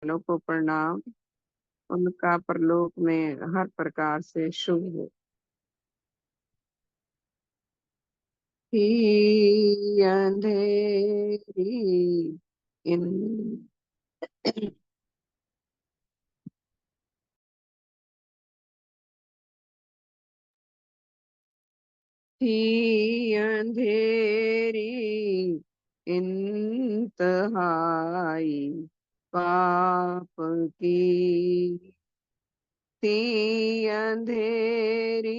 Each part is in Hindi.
वालों को प्रणाम। उनका परलोक में हर प्रकार से शुभ हो। ही अंधेरी इन थी अंधेरी इंतहाई पाप की। थी अंधेरी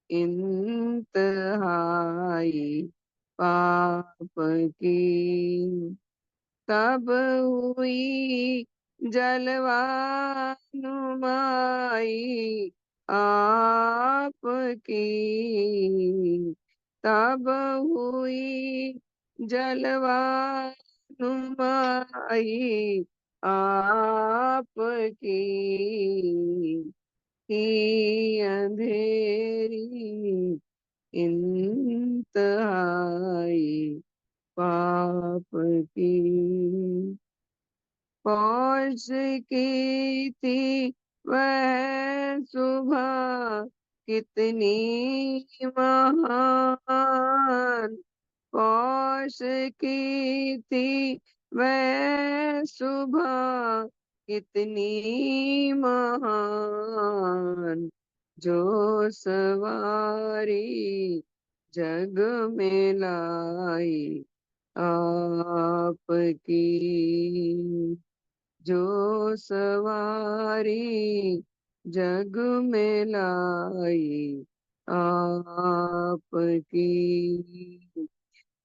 इंतहाई पाप की। तब हुई जलवानुमाई आपकी। तब हुई जलवानुमाई आपकी। ही अंधेरी इंतहाई पाप की। पौष की थी वह सुबह कितनी महान। पौष की थी वह सुबह कितनी महान। जो सवारी जग में लाई आपकी। जो सवारी जग में लाई आपकी।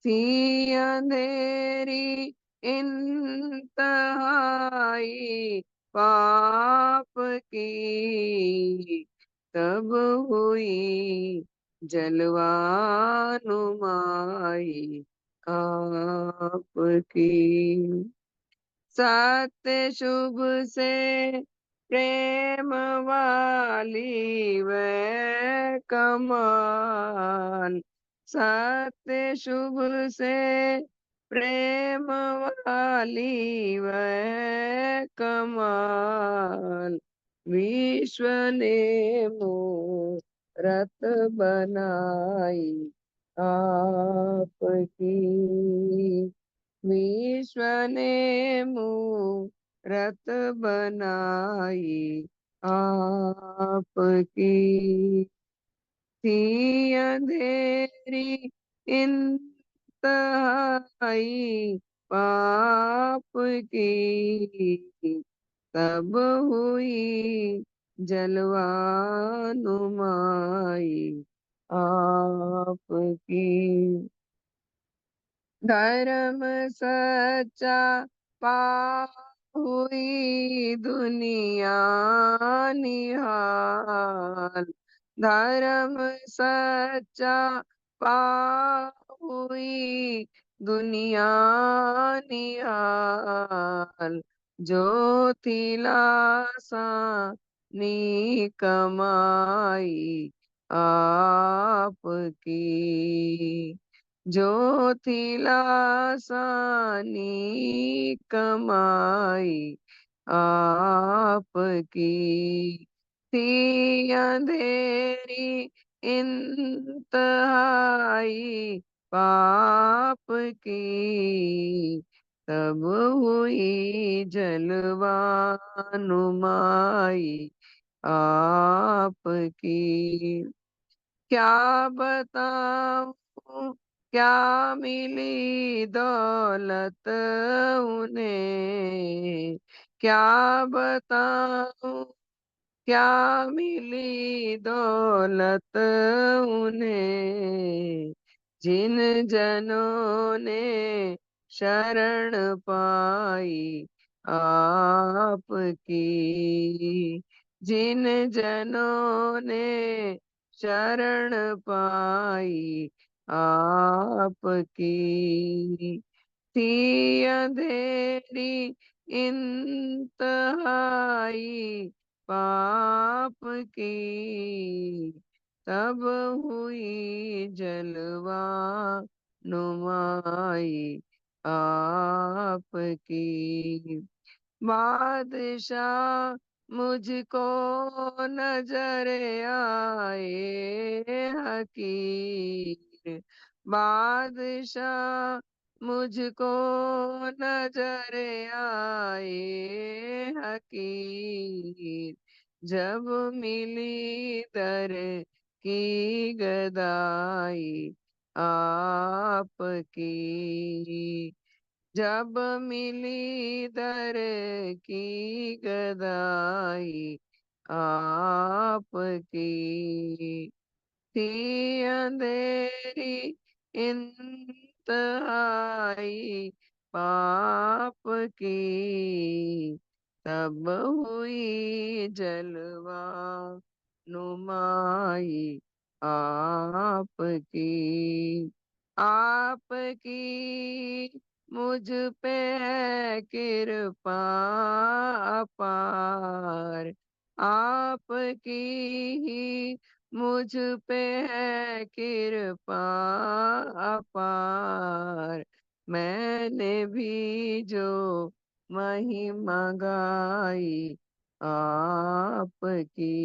थी अंधेरी इंतहाई पाप की। तब हुई जलवानुमाई आपकी। सत्य शुभ से प्रेम वाली वह कमाल। सत्य शुभ से प्रेम वाली वह कमाल। विश्व ने मूरत बनाई आपकी। विश्व ने मूरत बनाई आपकी। थी अंधेरी इंतहाई पाप की। तब हुई जलवानुमाई आपकी। धर्म सच्चा पाप हुई दुनिया निहाल। धर्म सच्चा पाप हुई दुनिया निहाल। जो थी लासानी कमाई आपकी। जो थी लासानी कमाई आपकी। थी अंधेरी इंतहाई पाप की। तब हुई जलवानुमाई आपकी। क्या बताऊं क्या मिली दौलत उन्हें। क्या बताऊं क्या मिली दौलत उन्हें। जिन जनों ने शरण पाई आपकी। जिन जनों ने शरण पाई आपकी। थी अंधेरी इंतहाई पाप की। तब हुई जलवा नुमाई आपकी। बादशाह मुझको नजर आए हकीर, बादशाह मुझको नजर आए हकीर, जब मिली दर की गदाई आपकी, जब मिली दर की गदाई आपकी, थी अंधेरी इंतहाई पाप की, तब हुई जलवा नुमाई आपकी, आपकी मुझ पे है कृपा अपार, आपकी ही मुझ पे है कृपा अपार, मैंने भी जो महिमा गाई आपकी,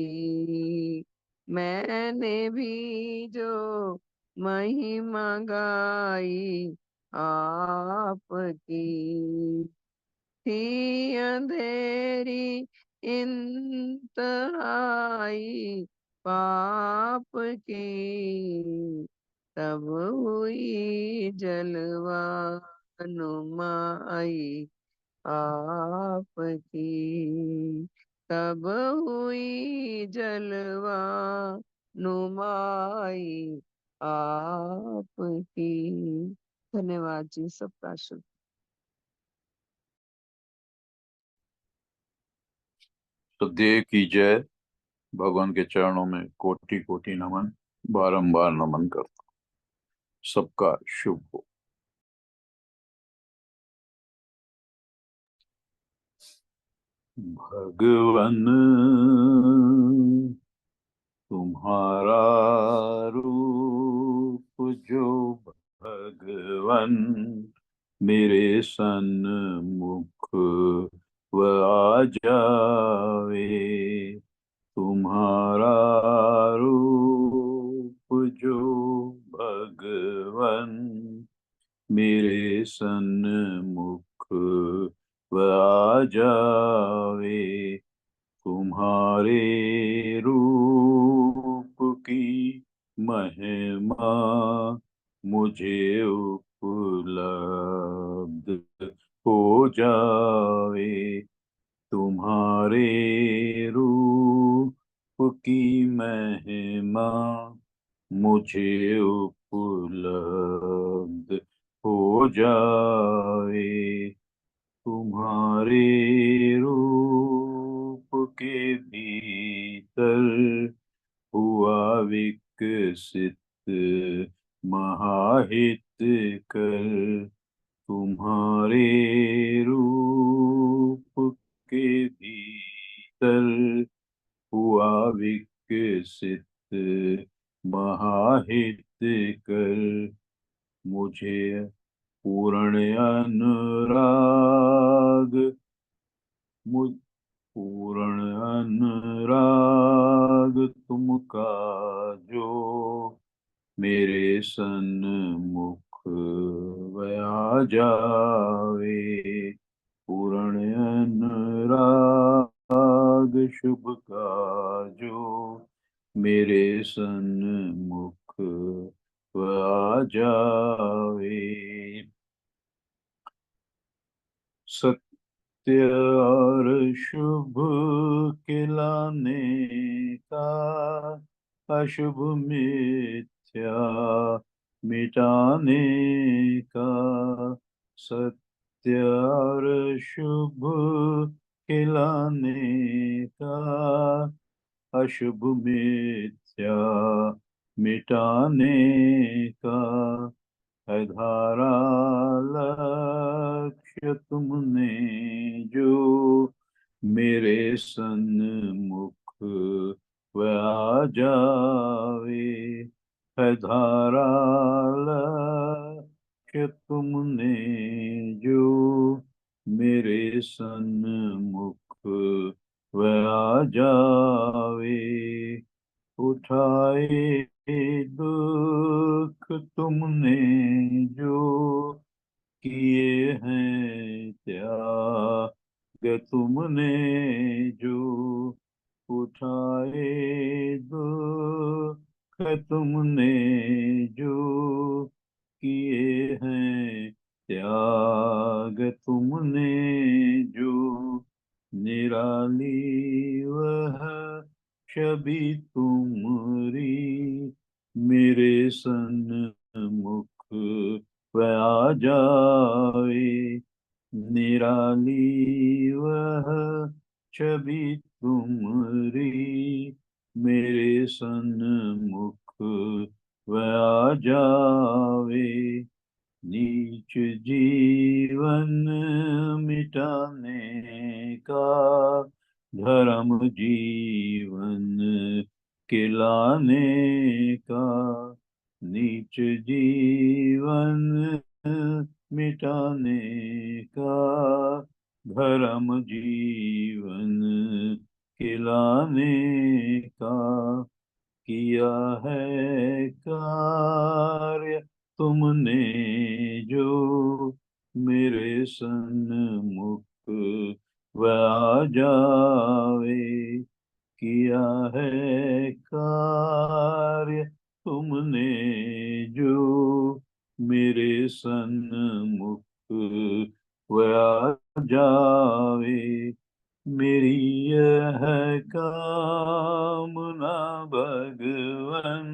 मैंने भी जो महिमा गाई आपकी, थी अंधेरी इंतहाई पाप की, तब हुई जलवा नुमाई आपकी, तब हुई जलवा नुमाई आपकी। धन्यवाद जी, सबका शुभ। श्रद्धेय की जय। भगवान के चरणों में कोटि कोटि नमन, बारंबार नमन करता हूं। सबका शुभ हो। भगवन तुम्हारा रूप जो भगवन मेरे सन्मुख व आ जावे, तुम्हारा रूप जो भगवन मेरे सन्मुख व आ जावे, तुम्हारे रूप की महिमा मुझे उपलब्ध हो जावे, तुम्हारे रूप की महिमा मुझे उपलब्ध हो जावे, तुम्हारे रूप के भीतर हुआ विकसित महाहित कर, तुम्हारे रूप के भीतर हुआ विकसित महाहित कर, मुझे पूर्ण अनुराग पूर्ण अनुराग तुमका जो मेरे सन्मुख आ जावे, पूर्ण अनुराग शुभ का जो मेरे सन्मुख आ जावे, सत्य और शुभ खिलाने का अशुभ मिथ्या मिटाने का, सत्य और शुभ खिलाने का अशुभ मिथ्या मिटाने का, है धारा लक्ष्य तुमने जो मेरे सन्मुख व आ जावे, है धारा लक्ष्य तुमने जो मेरे सन्मुख मुख वह आ जावे। उठाए दुख तुमने जो किए हैं, त्याग तुमने जो उठाए। दुख तुमने जो किए हैं, त्याग तुमने जो। निराली वह छवि तुमरी, मेरे सन्मुख वह आ जाए। निराली वह छवि तुमरी, मेरे सन्मुख वह आ जावे। नीच जीवन मिटाने का, धर्म जीवन खिलाने का। नीच जीवन मिटाने का, धर्म जीवन खिलाने का। किया है कार्य तुमने जो, मेरे सन्मुख वह आ जावे। किया है कार्य तुमने जो, मेरे सन्मुख वह आ जावे। मेरी यह कामना भगवन,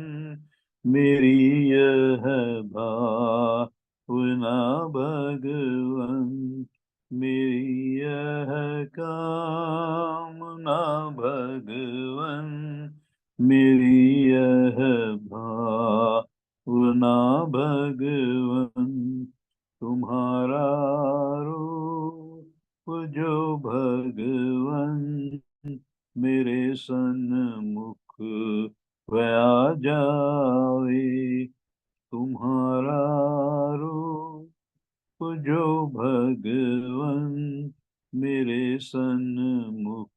मेरी यह भावना भगवन। मेरी यह कामना भगवन, मेरी यह भावना भगवन। तुम्हारा रूप जो भगवन, मेरे सन्मुख वह आ जावे। तुम्हारा रूप जो भगवन, मेरे सन्मुख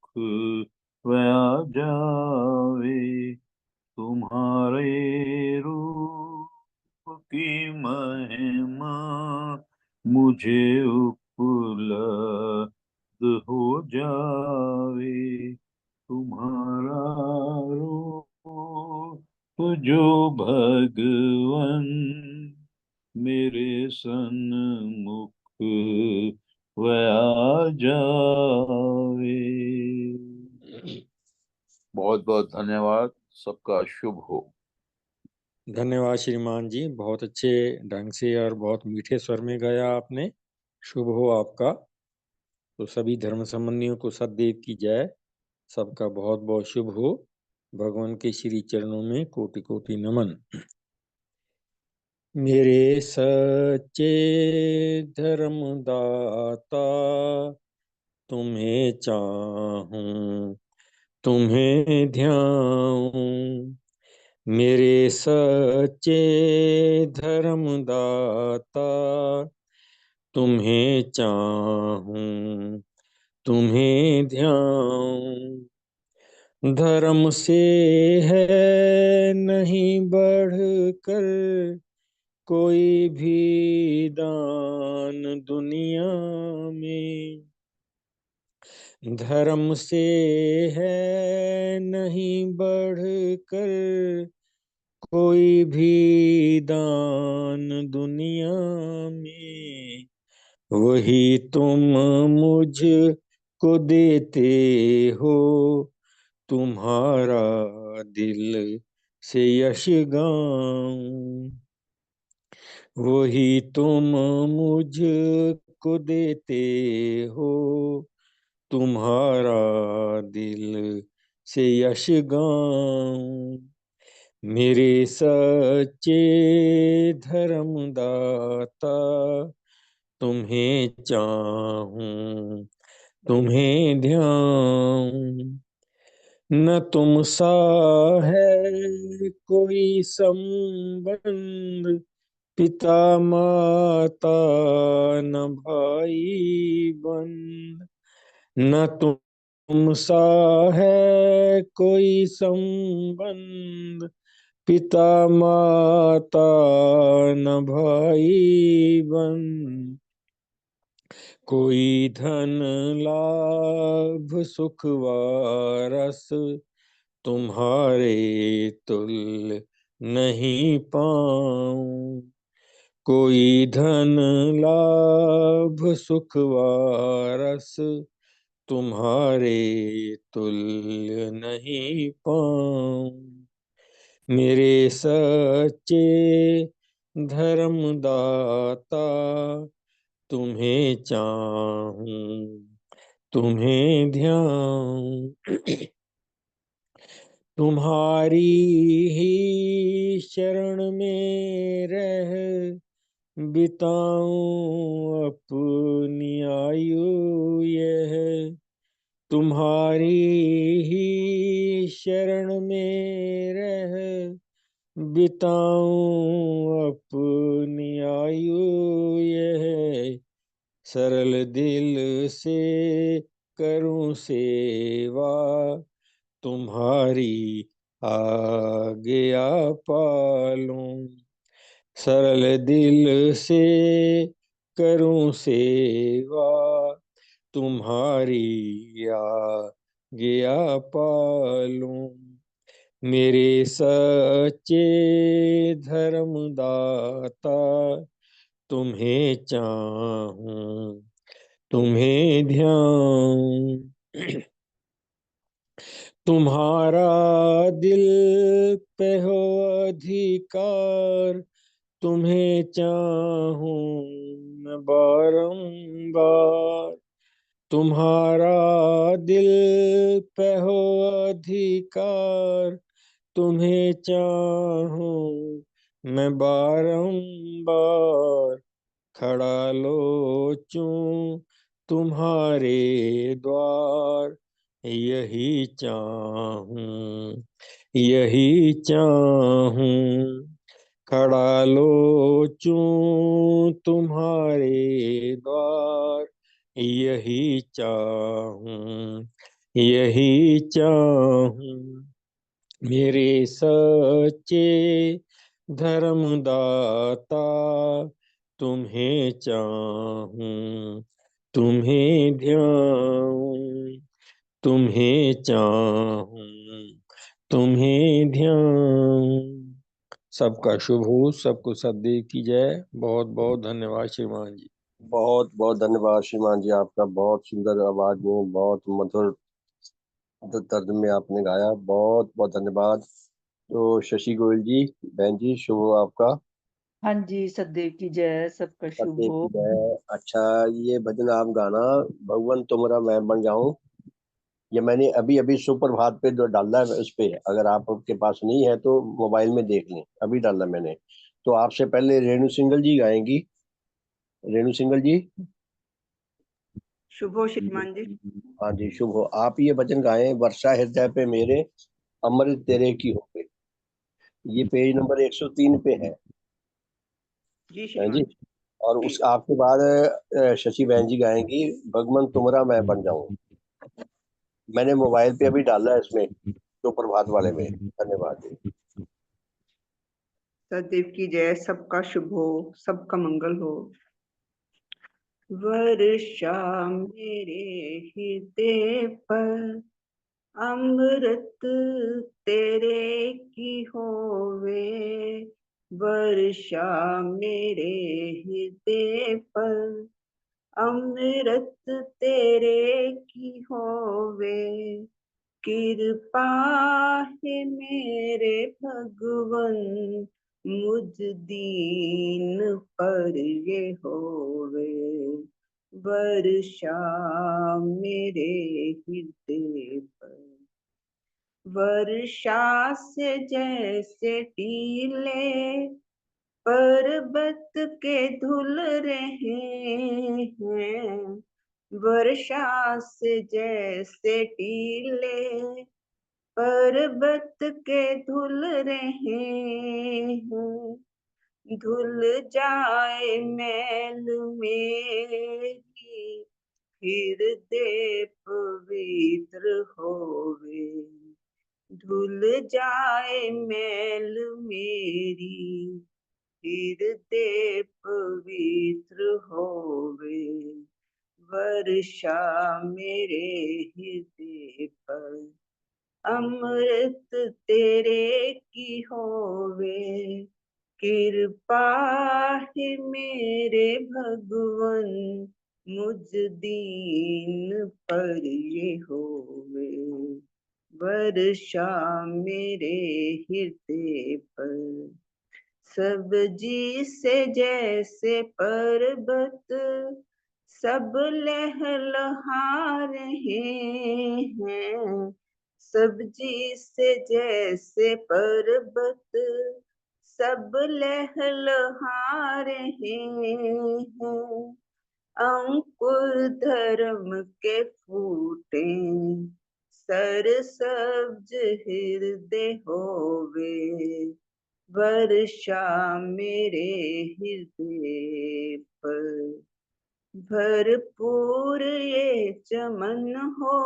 वह आ जावे। तुम्हारे रूप की महिमा मुझे उपलब्ध हो जावे। तुम्हारा रूप जो भगवन, मेरे सन्मुख वह आ जावे। बहुत बहुत धन्यवाद। सबका शुभ हो। धन्यवाद श्रीमान जी, बहुत अच्छे ढंग से और बहुत मीठे स्वर में गाया आपने। शुभ हो आपका। तो सभी धर्म संबंधियों को सद्देव की जय। सबका बहुत बहुत शुभ हो। भगवान के श्री चरणों में कोटि कोटि नमन। मेरे सच्चे धर्मदाता, तुम्हें चाहूं तुम्हें ध्याऊं। मेरे सच्चे धर्मदाता, तुम्हें चाहूं तुम्हें ध्याऊं। धर्म से है नहीं बढ़कर कोई भी दान दुनिया में। धर्म से है नहीं बढ़कर कोई भी दान दुनिया में। वही तुम मुझ को देते हो, तुम्हारा दिल से यश गाऊं। वही तुम मुझ को देते हो, तुम्हारा दिल से यश गाऊं। मेरे सच्चे धर्मदाता, तुम्हें चाहूं तुम्हें ध्याऊं। न तुम सा है कोई संबंध, पिता माता न भाई बंध। न तुमसा है कोई संबंध, पिता माता न भाई बंद, कोई धन लाभ सुख वारस, तुम्हारे तुल्य नहीं पाऊं। कोई धन लाभ सुख वारस, तुम्हारे तुल्य नहीं पाऊं। मेरे सच्चे धर्मदाता, तुम्हें चाहूं तुम्हें ध्यान, तुम्हारी ही शरण में रह बिताऊं अपनी आयु यह, तुम्हारी ही शरण में रह बिताऊं अपनी आयु यह, सरल दिल से करूं सेवा, तुम्हारी आज्ञा पालूं। सरल दिल से करूं सेवा, तुम्हारी आज्ञा पालूं। मेरे सच्चे धर्मदाता, तुम्हें चाहूं तुम्हें ध्यान, तुम्हारा दिल पे हो अधिकार, तुम्हें चाहूं मैं बारंबार। तुम्हारा दिल पे हो अधिकार, तुम्हें चाहूं मैं बारंबार। खड़ा लोचूं तुम्हारे द्वार, यही चाहूं यही चाहूं। खड़ा लोचूं तुम्हारे द्वार, यही चाहूं यही चाहूं। मेरे सच्चे धर्मदाता, तुम्हें चाहूं तुम्हें ध्यान, तुम्हें चाहूं तुम्हें ध्यान। सबका शुभ हो, सबको सद्देव की जय। बहुत बहुत धन्यवाद श्रीमान जी। बहुत बहुत धन्यवाद श्रीमान जी, आपका बहुत सुंदर आवाज में, बहुत मधुर दर्द में आपने गाया, बहुत बहुत धन्यवाद। तो शशि गोयल जी, बहन जी, शुभ हो आपका। हाँ जी, सदैव की जय, सबका शुभ सत्य हो। की जय। अच्छा, ये भजन आप गाना, भगवान तुमरा मैं बन जाऊं, ये मैंने अभी अभी सुप्रभात पे जो डाला है उस पे, अगर आपके पास नहीं है तो मोबाइल में देख लें, अभी डाला मैंने। तो आपसे पहले रेणु सिंगल जी गाएंगी। रेणु सिंगल जी। शुभ हो श्रीमान जी। हाँ जी, शुभ हो। आप ये भजन गाएं, वर्षा हृदय पे मेरे, अमृत तेरे की हो गए। ये पेज नंबर 103 पे है। जी हैं श्रीमान जी। जी। और जी। उस आपके बाद शशि बहन जी गाएंगी, भगवन तुमरा मैं बन जाऊं। मैंने मोबाइल पे अभी डाला है इसमें, तो प्रभात वाले में। धन्यवाद जी। सदैव की जय, सबका शुभ हो, सबका मंगल हो। वर्षा मेरे हृदय पर, अमृत तेरे की होवे। वर्षा मेरे हृदय पर, अमृत तेरे की होवे। कृपा है मेरे भगवन, मुझ दीन पर ये होवे। वर्षा मेरे हृदय पर, वर्षा से जैसे टीले पर्वत के धुल रहे हैं। वर्षा से जैसे टीले पर्वत के धुल रहे हैं। धुल जाए मैल मेरी, हृदय पवित्र होवे, धुल जाए मैल मेरी, हृदय पवित्र होवे, वर्षा मेरे हृदय पर अमृत तेरे की होवे, कृपा है मेरे भगवन मुझ दीन पर ये होवे, वर्षा मेरे हृदय पर। सब्जी से जैसे पर्वत सब लहलहा रहे हैं, सब्जी से जैसे पर्वत सब लहलहा रहे हैं, अंकुर धर्म के फूटे सर सब्ज हृदय होवे, वर्षा मेरे हृदय पर। भरपूर ये चमन हो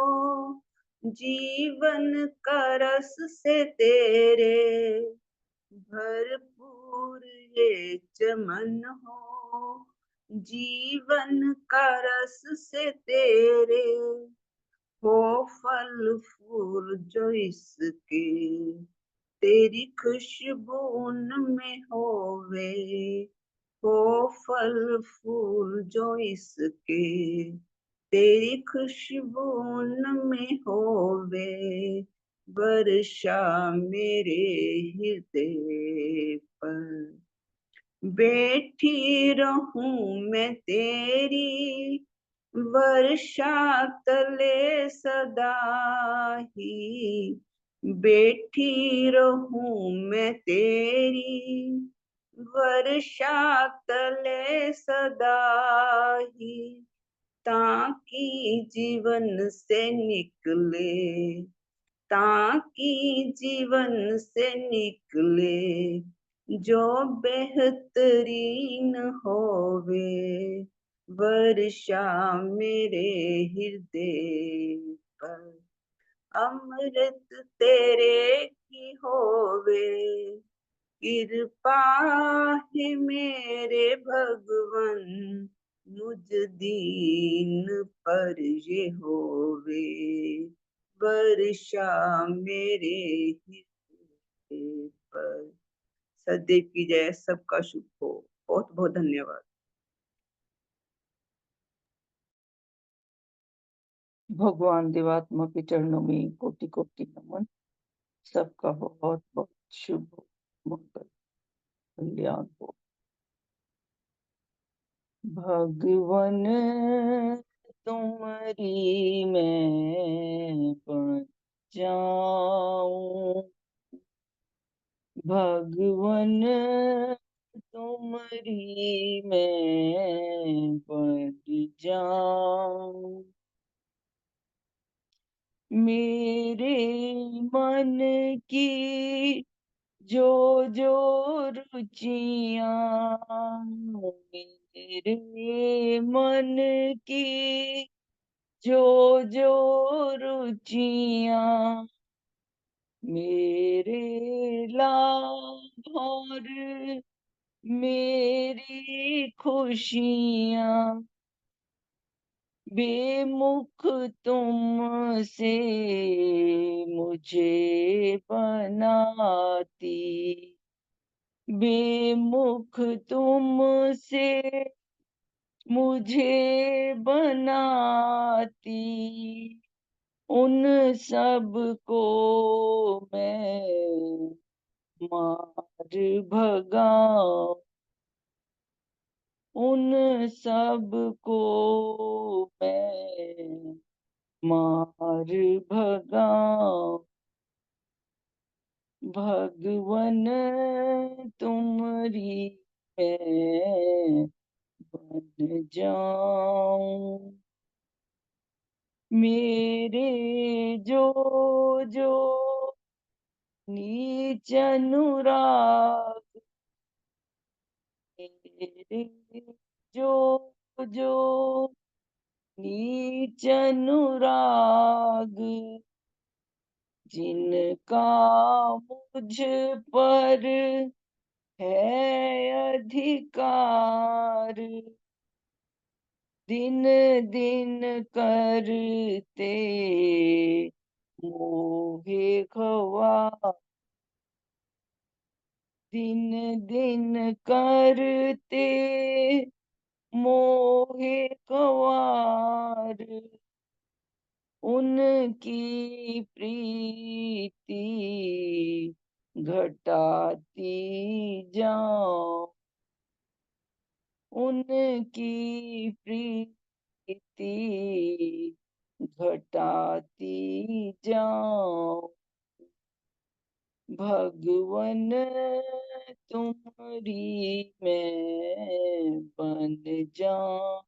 जीवन का रस से तेरे, भरपूर ये चमन हो जीवन का रस से तेरे, हो फल फूल जो इसके तेरी खुशबू उनमें होवे, हो फल फूल जो इसके तेरी खुशबू उनमें होवे, वर्षा मेरे हृदय पर। बैठी रहूं मैं तेरी वर्षा तले सदा ही, बैठी रहूं मैं तेरी वर्षा तले सदा ही, ताकि जीवन से निकले, ताकि जीवन से निकले जो बेहतरीन होवे, वर्षा मेरे हृदय पर। अमृत तेरे की होवे, कृपा है मेरे भगवन मुझ दीन पर ये होवे, वर्षा मेरे हृदय पर। सदैव की जय, सबका शुभ हो। बहुत बहुत धन्यवाद। भगवान देवात्मा के चरणों में कोटि कोटि नमन। सबका बहुत बहुत शुभ हो, मंगल कल्याण हो। भगवन तुम्हारी मैं बन जाऊं, भगवन तुम्हारी मैं बन जाऊं, मेरे मन की जो जो रुचियां, मेरे मन की जो जो रुचियां, मेरे लाभ और मेरी खुशियां, बेमुख तुमसे मुझे बनाती, बेमुख तुमसे मुझे बनाती, उन सब को मैं मार भगाऊं, उन सब को मैं मार भगाऊं, भगवन तुम्हारी मैं बन जाऊं, मेरे जो जो नीच अनुराग, मेरे जो जो नीच अनुराग जिनका मुझ पर है अधिकार, दिन दिन करते मोहे खवा, दिन दिन करते मोहे खवार, उनकी प्रीति घटाती जाऊं, उनकी प्रीति घटाती जाऊं। भगवन तुम्हारी मैं बन जाऊं,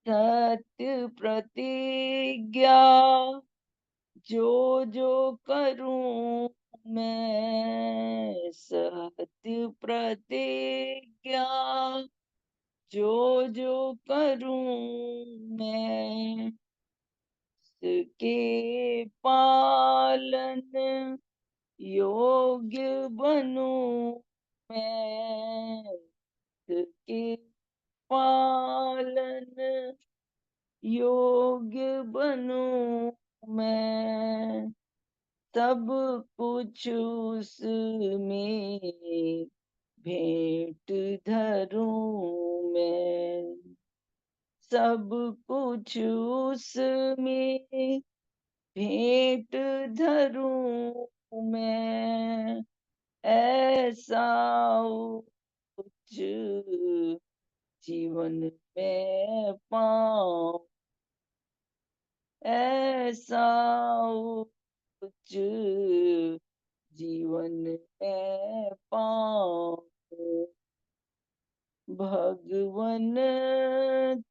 सत्य प्रतिज्ञा जो जो करूं मैं, सत्य प्रतिज्ञा जो जो करूं मैं, के पालन योग्य बनूं मैं, के पालन योग्य बनूं मैं, सब कुछ उसमें भेंट धरूं मैं, सब कुछ उसमें भेंट धरूं मैं, ऐसा उच्च जीवन में पाऊं, ऐसा उच्च जीवन में पाऊं। भगवन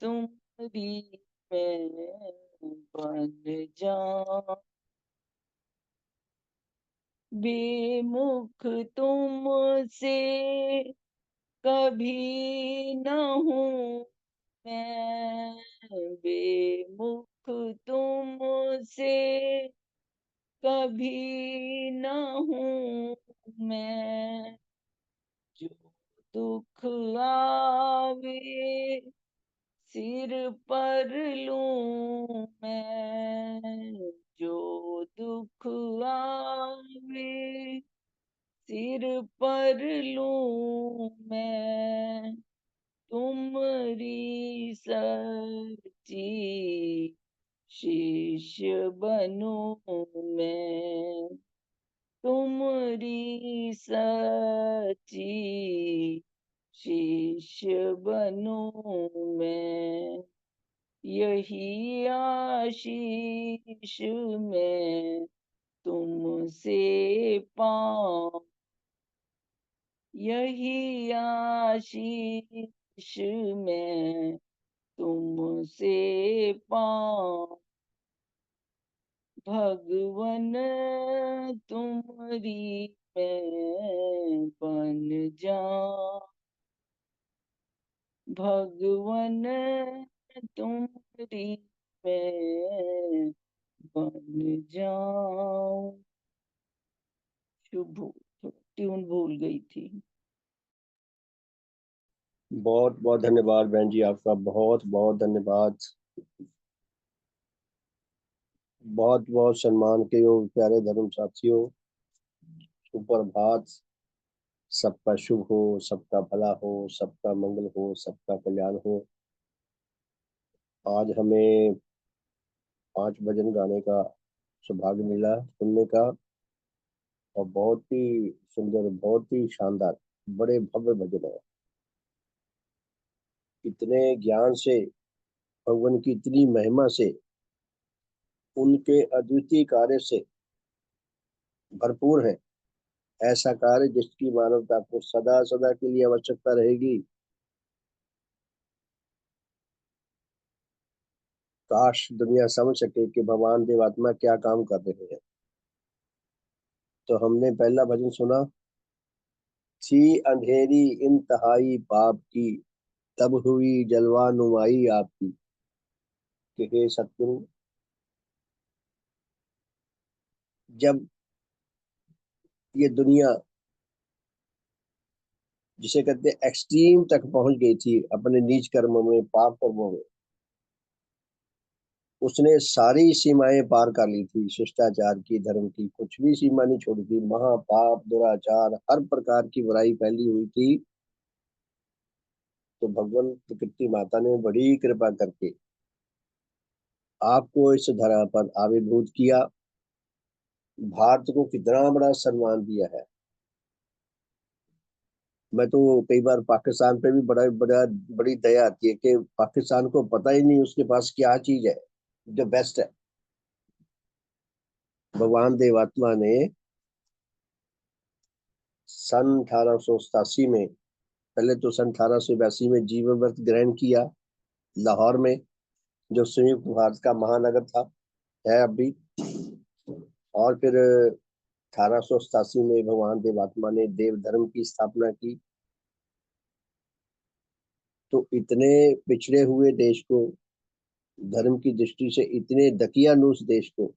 तुम्हारी मैं बन जाऊं, बेमुख तुमसे कभी न हूँ मैं, बेमुख तुमसे कभी न हूँ मैं, जो दुख आवे सिर पर लूं मैं, जो दुख आवे सिर पर लूं मैं, तुमरी सच्ची शिष्य बनूं मैं, तुमरी सच्ची शिष्य बनूं मैं, यही आशीष मैं तुमसे पाऊं, यही आशीष मैं तुमसे पाऊं। भगवन तुम्हारी मैं बन जाऊं, भगवन तुम्हारी मैं बन जाऊं। शुभ, ट्यून भूल गई थी। बहुत बहुत धन्यवाद बहन जी, आपका बहुत बहुत धन्यवाद। बहुत बहुत सम्मान के योग प्यारे धर्म साथियों, सुप्रभात। सबका शुभ हो, सबका भला हो, सबका मंगल हो, सबका कल्याण हो। आज हमें 5 भजन गाने का सौभाग्य मिला सुनने का, और बहुत ही सुंदर, बहुत ही शानदार, बड़े भव्य भजन है। इतने ज्ञान से, भगवान की इतनी महिमा से, उनके अद्वितीय कार्य से भरपूर है। ऐसा कार्य जिसकी मानवता को सदा सदा के लिए आवश्यकता रहेगी। काश दुनिया समझ सके कि भगवान देवात्मा क्या काम कर रहे हैं। तो हमने पहला भजन सुना, थी अंधेरी इंतहाई पाप की, तब हुई जलवा नुमाई आपकी कि हे सतगुरु, जब ये दुनिया जिसे कहते हैं एक्सट्रीम तक पहुंच गई थी अपने नीच कर्मों में, पाप कर्मों में, उसने सारी सीमाएं पार कर ली थी शिष्टाचार की, धर्म की, कुछ भी सीमा नहीं छोड़ी थी। महापाप, दुराचार, हर प्रकार की बुराई फैली हुई थी। तो भगवान प्रकृति माता ने बड़ी कृपा करके आपको इस धरा पर आविर्भूत किया। भारत को कितना बड़ा सम्मान दिया है। मैं तो कई बार पाकिस्तान पे भी बड़ी दया आती है कि पाकिस्तान को पता ही नहीं उसके पास क्या चीज है जो बेस्ट है। भगवान देवात्मा ने सन 1887 में, पहले तो सन 1882 में जीवन व्रत ग्रहण किया लाहौर में, जो संयुक्त भारत का महानगर था, है अब भी। और फिर 1887 में भगवान देवात्मा ने देव धर्म की स्थापना की। तो इतने पिछड़े हुए देश को, धर्म की दृष्टि से इतने दकियानूस देश को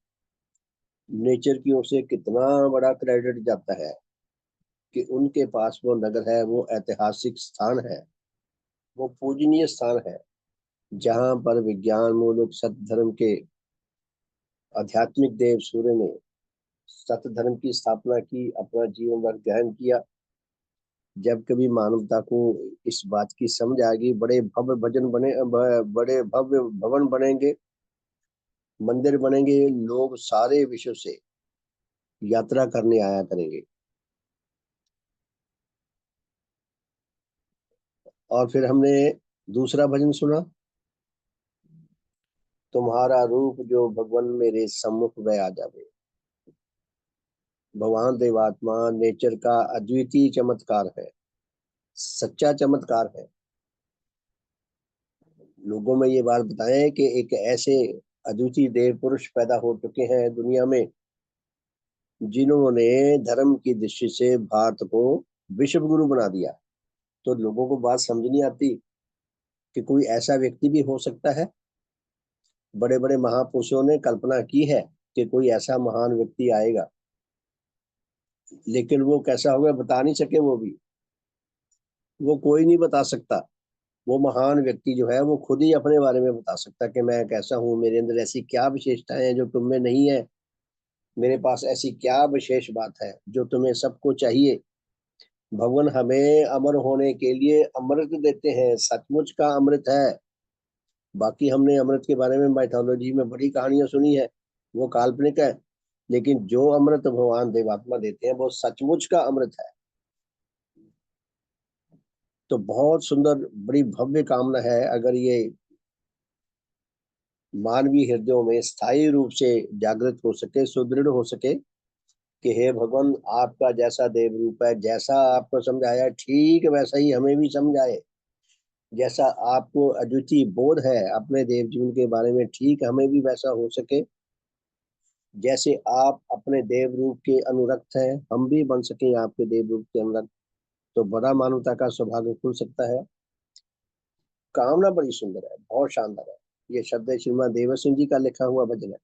नेचर की ओर से कितना बड़ा क्रेडिट जाता है कि उनके पास वो नगर है, वो ऐतिहासिक स्थान है, वो पूजनीय स्थान है, जहां पर विज्ञान मूलक सत्य धर्म के आध्यात्मिक देव सूर्य ने सत्य धर्म की स्थापना की, अपना जीवन भर ग्रहण किया। जब कभी मानवता को इस बात की समझ आएगी, बड़े भव्य बड़े भव्य भवन बनेंगे, मंदिर बनेंगे, लोग सारे विश्व से यात्रा करने आया करेंगे। और फिर हमने दूसरा भजन सुना, तुम्हारा रूप जो भगवान मेरे सम्मुख में आ जावे। भगवान देवात्मा नेचर का अद्वितीय चमत्कार है, सच्चा चमत्कार है। लोगों में ये बात बताएं कि एक ऐसे अद्वितीय देव पुरुष पैदा हो चुके हैं दुनिया में, जिन्होंने धर्म की दृष्टि से भारत को विश्व गुरु बना दिया। तो लोगों को बात समझ नहीं आती कि कोई ऐसा व्यक्ति भी हो सकता है। बड़े बड़े महापुरुषों ने कल्पना की है कि कोई ऐसा महान व्यक्ति आएगा, लेकिन वो कैसा होगा बता नहीं सके। वो कोई नहीं बता सकता। वो महान व्यक्ति जो है वो खुद ही अपने बारे में बता सकता है कि मैं कैसा हूँ, मेरे अंदर ऐसी क्या विशेषताएं हैं जो तुम में नहीं है, मेरे पास ऐसी क्या विशेष बात है जो तुम्हें सबको चाहिए। भगवान हमें अमर होने के लिए अमृत देते हैं, सचमुच का अमृत है। बाकी हमने अमृत के बारे में माइथोलॉजी में बड़ी कहानियां सुनी है, वो काल्पनिक है। लेकिन जो अमृत भगवान देवात्मा देते हैं वो सचमुच का अमृत है। तो बहुत सुंदर, बड़ी भव्य कामना है अगर ये मानवीय हृदयों में स्थायी रूप से जागृत हो सके, सुदृढ़ हो सके कि हे भगवान, आपका जैसा देव रूप है, जैसा आपको समझाया ठीक वैसा ही हमें भी समझाए। जैसा आपको अद्वितीय बोध है अपने देव जीवन के बारे में, ठीक हमें भी वैसा हो सके। जैसे आप अपने देव रूप के अनुरक्त हैं, हम भी बन सके आपके देव रूप के अनुरक्त। तो बड़ा मानवता का सौभाग्य खुल सकता है। कामना बड़ी सुंदर है, बहुत शानदार है। ये शब्द श्रीमान देवर सिंह जी का लिखा हुआ भजन है।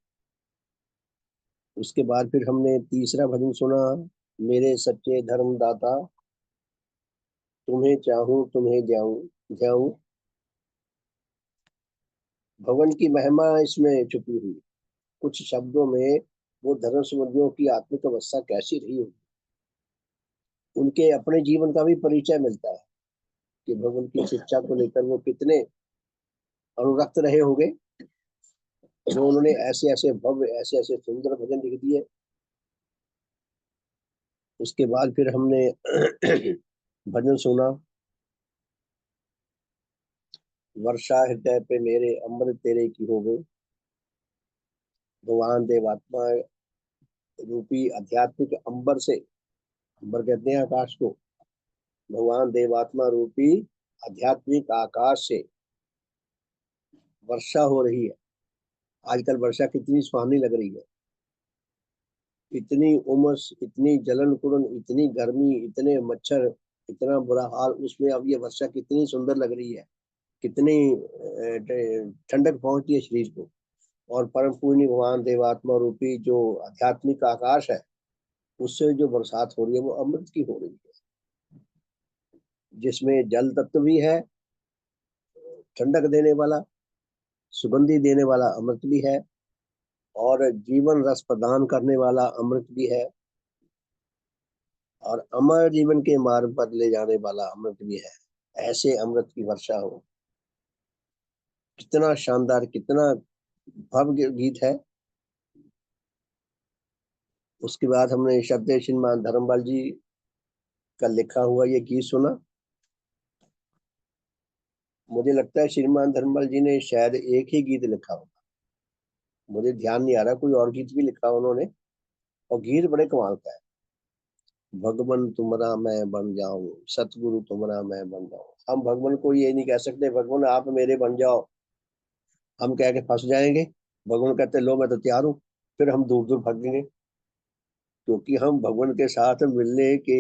उसके बाद फिर हमने तीसरा भजन सुना, मेरे सच्चे धर्मदाता, तुम्हें चाहूं तुम्हें जाऊं जाऊं। भगवान की महिमा इसमें छुपी हुई, कुछ शब्दों में वो धर्म संबंधियों की आत्मिक अवस्था कैसी रही होगी, उनके अपने जीवन का भी परिचय मिलता है कि भगवान की शिक्षा को लेकर वो कितने अनुरक्त रहे होंगे, जो उन्होंने ऐसे ऐसे भव्य, ऐसे ऐसे सुंदर भजन लिख दिए। उसके बाद फिर हमने भजन सुना, वर्षा हृदय पे मेरे अमृत तेरे की हो गई। भगवान देवात्मा रूपी आध्यात्मिक अंबर से, अंबर कहते हैं आकाश को, भगवान देवात्मा रूपी आध्यात्मिक आकाश से वर्षा हो रही है। आजकल वर्षा कितनी सुहानी लग रही है। इतनी उमस, इतनी जलन कुड़न, इतनी गर्मी, इतने मच्छर, इतना बुरा हाल, उसमें अब ये वर्षा कितनी सुंदर लग रही है। कितनी ठंडक पहुंचती है शरीर को। और परम पूज्य भगवान देवात्मा रूपी जो आध्यात्मिक आकाश है, उससे जो बरसात हो रही है वो अमृत की हो रही है, जिसमें जल तत्व भी है, ठंडक देने वाला, सुगंधि देने वाला अमृत भी है, और जीवन रस प्रदान करने वाला अमृत भी है, और अमर जीवन के मार्ग पर ले जाने वाला अमृत भी है। ऐसे अमृत की वर्षा हो। कितना शानदार, कितना भव्य गीत है। उसके बाद हमने शब्द श्रीमान धर्मपाल जी का लिखा हुआ ये गीत सुना। मुझे लगता है श्रीमान धर्मपाल जी ने शायद एक ही गीत लिखा होगा, मुझे ध्यान नहीं आ रहा, कोई और गीत भी लिखा उन्होंने, और गीत बड़े कमाल का है। भगवान तुमरा मैं बन जाऊं, सतगुरु तुमरा मैं बन जाऊं। हम भगवान को ये नहीं कह सकते भगवान आप मेरे बन जाओ, हम कह के फंस जाएंगे। भगवान कहते लो मैं तो तैयार हूँ, फिर हम दूर दूर भागेंगे, क्योंकि हम भगवान के साथ मिलने के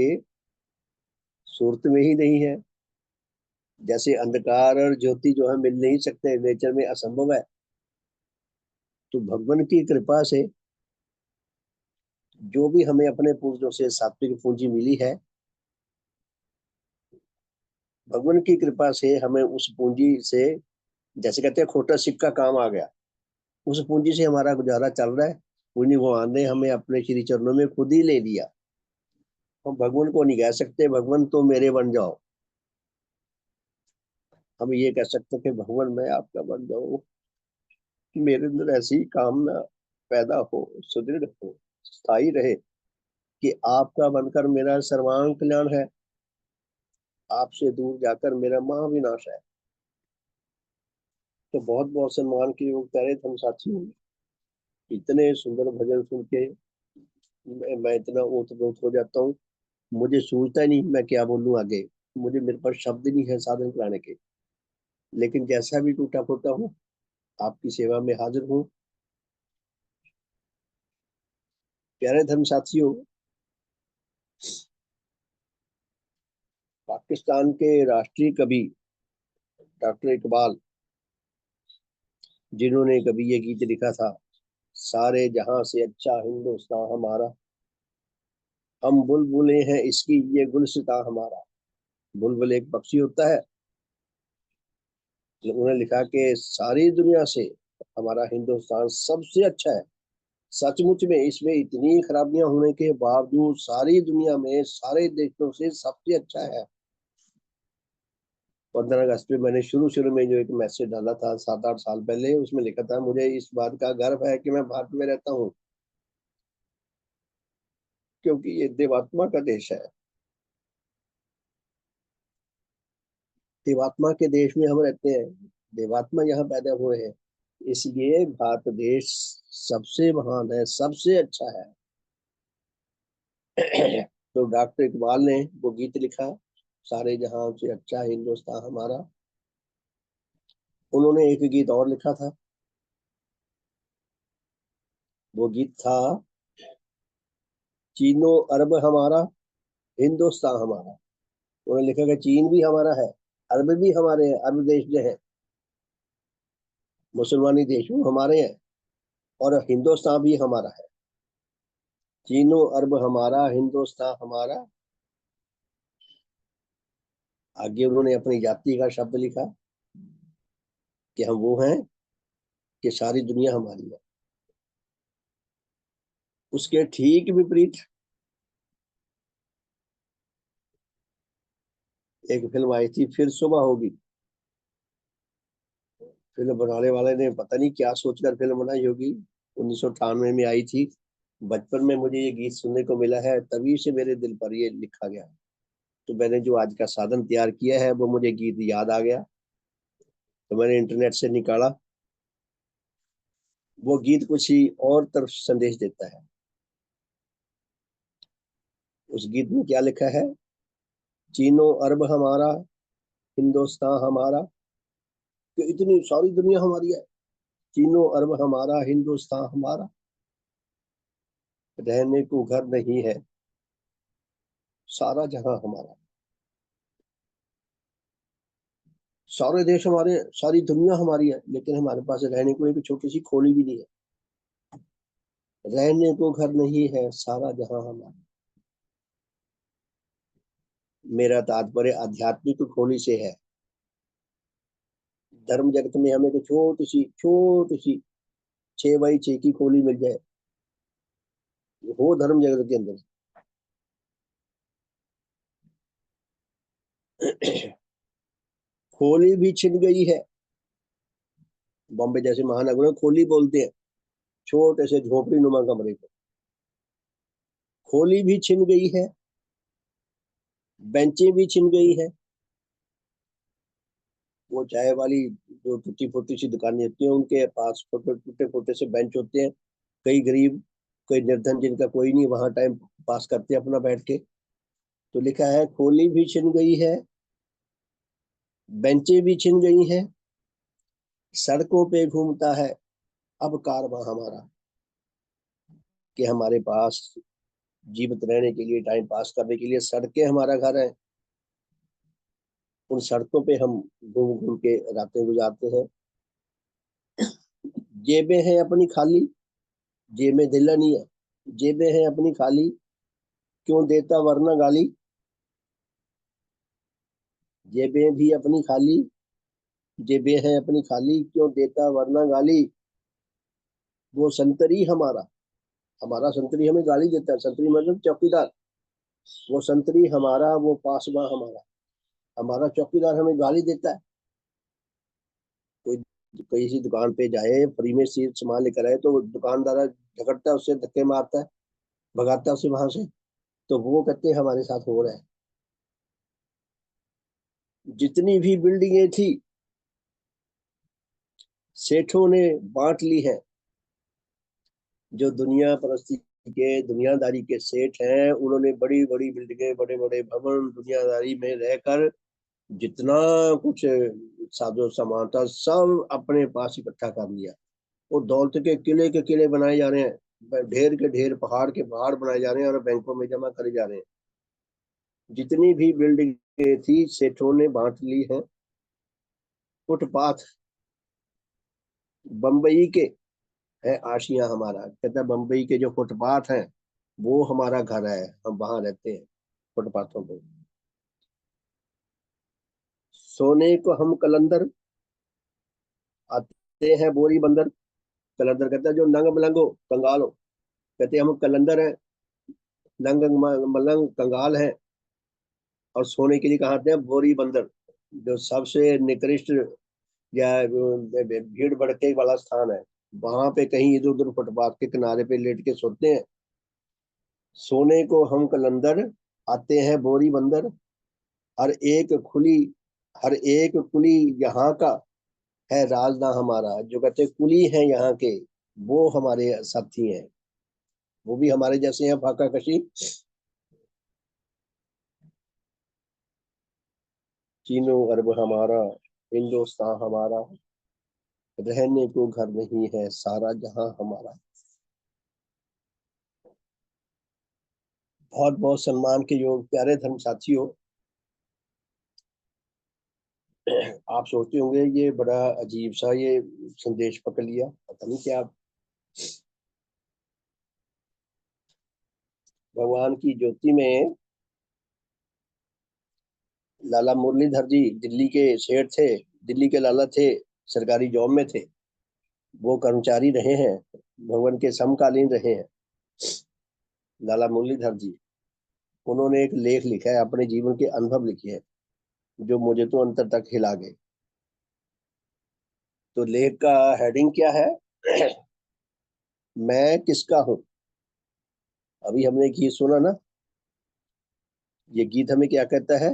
सूरत में ही नहीं है। जैसे अंधकार और ज्योति जो है मिल नहीं सकते, नेचर में असंभव है। तो भगवान की कृपा से जो भी हमें अपने पूर्वजों से सात्विक पूंजी मिली है, भगवान की कृपा से हमें उस पूंजी से, जैसे कहते हैं खोटा सिक्का काम आ गया, उस पूंजी से हमारा गुजारा चल रहा है। पुण्य भगवान ने हमें अपने श्री चरणों में खुद ही ले लिया। हम भगवान को नहीं कह सकते भगवान तो मेरे बन जाओ, हम ये कह सकते हैं कि भगवान मैं आपका बन जाऊं, मेरे अंदर ऐसी कामना पैदा हो, सुदृढ़ हो, स्थायी रहे कि आपका बनकर मेरा सर्वांग कल्याण है, आपसे दूर जाकर मेरा महाविनाश है। तो बहुत बहुत सम्मान की योग करे हम साथियों, इतने सुंदर भजन सुन के मैं इतना ओत-प्रोत हो जाता हूँ, मुझे सूझता ही नहीं मैं क्या बोलूं आगे। मुझे, मेरे पास शब्द नहीं है साधन कराने के। लेकिन जैसा भी टूटा फूटा हूँ, आपकी सेवा में हाजिर हूँ। प्यारे धर्म साथियों, पाकिस्तान के राष्ट्रीय कवि डॉक्टर इकबाल, जिन्होंने कभी ये गीत लिखा था, सारे जहां से अच्छा हिंदुस्तान हमारा, हम बुलबुलें हैं इसकी ये गुलसिता हमारा। बुलबुल एक पक्षी होता है। उन्होंने लिखा कि सारी दुनिया से हमारा हिंदुस्तान सबसे अच्छा है। सचमुच में इसमें इतनी खराबियां होने के बावजूद सारी दुनिया में सारे देशों से सबसे अच्छा है। 15 अगस्त पे मैंने शुरू शुरू में जो एक मैसेज डाला था 7-8 साल पहले, उसमें लिखा था मुझे इस बात का गर्व है कि मैं भारत में रहता हूँ, क्योंकि ये देवात्मा का देश है। देवात्मा के देश में हम रहते हैं, देवात्मा यहाँ पैदा हुए हैं, इसलिए भारत देश सबसे महान है, सबसे अच्छा है। तो डॉक्टर इकबाल ने वो गीत लिखा, सारे जहां से अच्छा हिंदुस्तान हमारा। उन्होंने एक गीत और लिखा था, वो गीत था चीनो अरब हमारा, हिंदुस्तान हमारा। उन्होंने लिखा कि चीन भी हमारा है, अरब भी हमारे हैं, अरब देश जो है मुसलमानी देश वो हमारे हैं, और हिंदुस्तान भी हमारा है। चीनो अरब हमारा, हिंदुस्तान हमारा। आगे उन्होंने अपनी जाति का शब्द लिखा कि हम वो हैं कि सारी दुनिया हमारी है। उसके ठीक विपरीत एक फिल्म आई थी, फिर सुबह होगी। फिल्म बनाने वाले ने पता नहीं क्या सोचकर फिल्म बनाई होगी, 1998 में आई थी। बचपन में मुझे ये गीत सुनने को मिला है, तभी से मेरे दिल पर ये लिखा गया। तो मैंने जो आज का साधन तैयार किया है वो मुझे गीत याद आ गया, तो मैंने इंटरनेट से निकाला। वो गीत कुछ ही और तरफ संदेश देता है। उस गीत में क्या लिखा है, चीनो अरब हमारा, हिंदुस्तान हमारा, कि इतनी सारी दुनिया हमारी है। चीनो अरब हमारा, हिंदुस्तान हमारा, रहने को घर नहीं है, सारा जहां हमारा। सारे देश हमारे, सारी दुनिया हमारी है, लेकिन हमारे पास रहने को एक छोटी सी खोली भी नहीं है। रहने को घर नहीं है, सारा जहां हमारा। मेरा तात्पर्य आध्यात्मिक खोली से है। धर्म जगत में हमें तो छोटी सी 6x6 की खोली मिल जाए, वो धर्म जगत के अंदर। खोली भी छिन गई है। बॉम्बे जैसे महानगर में खोली बोलते हैं छोटे से झोपड़ी नुमा कमरे को। खोली भी छिन गई है, बेंचें भी छिन गई है। वो चाय वाली जो टूटी फूटी सी दुकानें होती हैं, उनके पास टूटे फूटे से बेंच होते हैं। कई गरीब, कोई निर्धन जिनका कोई नहीं, वहां टाइम पास करते हैं अपना बैठ के। तो लिखा है खोली भी छिन गई है, बेंचें भी छिन गई हैं, सड़कों पे घूमता है अब कारवां हमारा। कि हमारे पास जीवित रहने के लिए, टाइम पास करने के लिए सड़कें हमारा घर है। उन सड़कों पे हम घूम घूम के रातें गुजारते हैं। जेबें हैं अपनी खाली, जेब में दिल नहीं है। जेबें हैं अपनी खाली, क्यों देता वरना गाली। जेबें भी अपनी खाली, जेबें हैं अपनी खाली, क्यों देता वरना गाली। वो संतरी हमारा, हमारा संतरी हमें गाली देता है। संतरी मतलब चौकीदार। वो संतरी हमारा, वो पासबा हमारा, हमारा चौकीदार हमें गाली देता है। कोई किसी दुकान पे जाए, फ्री में सीट सामान लेकर आए, तो दुकानदार झगड़ता है उससे, धक्के मारता है, भगाता है उसे वहां से। तो वो कहते हैं हमारे साथ हो रहा है। जितनी भी बिल्डिंगें थी सेठों ने बांट ली है। जो दुनिया परस्ती के, दुनियादारी के सेठ हैं, उन्होंने बड़ी बड़ी बिल्डिंगें, बड़े बड़े भवन दुनियादारी में रहकर जितना कुछ साजो सामान था सब अपने पास इकट्ठा कर लिया। वो दौलत के किले बनाए जा रहे हैं, ढेर के ढेर, पहाड़ के पहाड़ बनाए जा रहे हैं और बैंकों में जमा करे जा रहे हैं। जितनी भी बिल्डिंग थी सेठों ने बांट ली है। फुटपाथ बम्बई के है आशियां हमारा। कहता है बम्बई के जो फुटपाथ हैं वो हमारा घर है, हम वहां रहते हैं फुटपाथों पे। सोने को हम कलंदर, आते हैं बोरी बंदर। कलंदर कहता है जो नंग मलंग हो, कंगाल हो। कहते हैं हम कलंदर हैं, नंग मलंग कंगाल हैं, और सोने के लिए कहा आते हैं बोरी बंदर। जो सबसे निकृष्ट या भीड़ भड़के वाला स्थान है, वहां पे कहीं इधर उधर फुटपाथ के किनारे पे लेट के सोते हैं। सोने को हम कलंदर, आते हैं बोरी बंदर। हर एक खुली, हर एक कुली यहाँ का है राजना हमारा। जो कहते कुली हैं यहाँ के, वो हमारे साथी हैं, वो भी हमारे जैसे हैं फाका कशी। चीनो अरब हमारा, हिंदुस्तान हमारा, रहने को घर नहीं है, सारा जहां हमारा। बहुत बहुत सम्मान के योग प्यारे धर्म साथियों। आप सोचते होंगे ये बड़ा अजीब सा ये संदेश पकड़ लिया, पता नहीं क्या। भगवान की ज्योति में लाला मुरलीधर जी दिल्ली के शेर थे, दिल्ली के लाला थे, सरकारी जॉब में थे। वो कर्मचारी रहे हैं, भगवान के समकालीन रहे हैं लाला मुरलीधर जी। उन्होंने एक लेख लिखा है, अपने जीवन के अनुभव लिखे हैं, जो मुझे तो अंतर तक हिला गए। तो लेख का हेडिंग क्या है? मैं किसका हूं। अभी हमने गीत सुना ना, ये गीत हमें क्या कहता है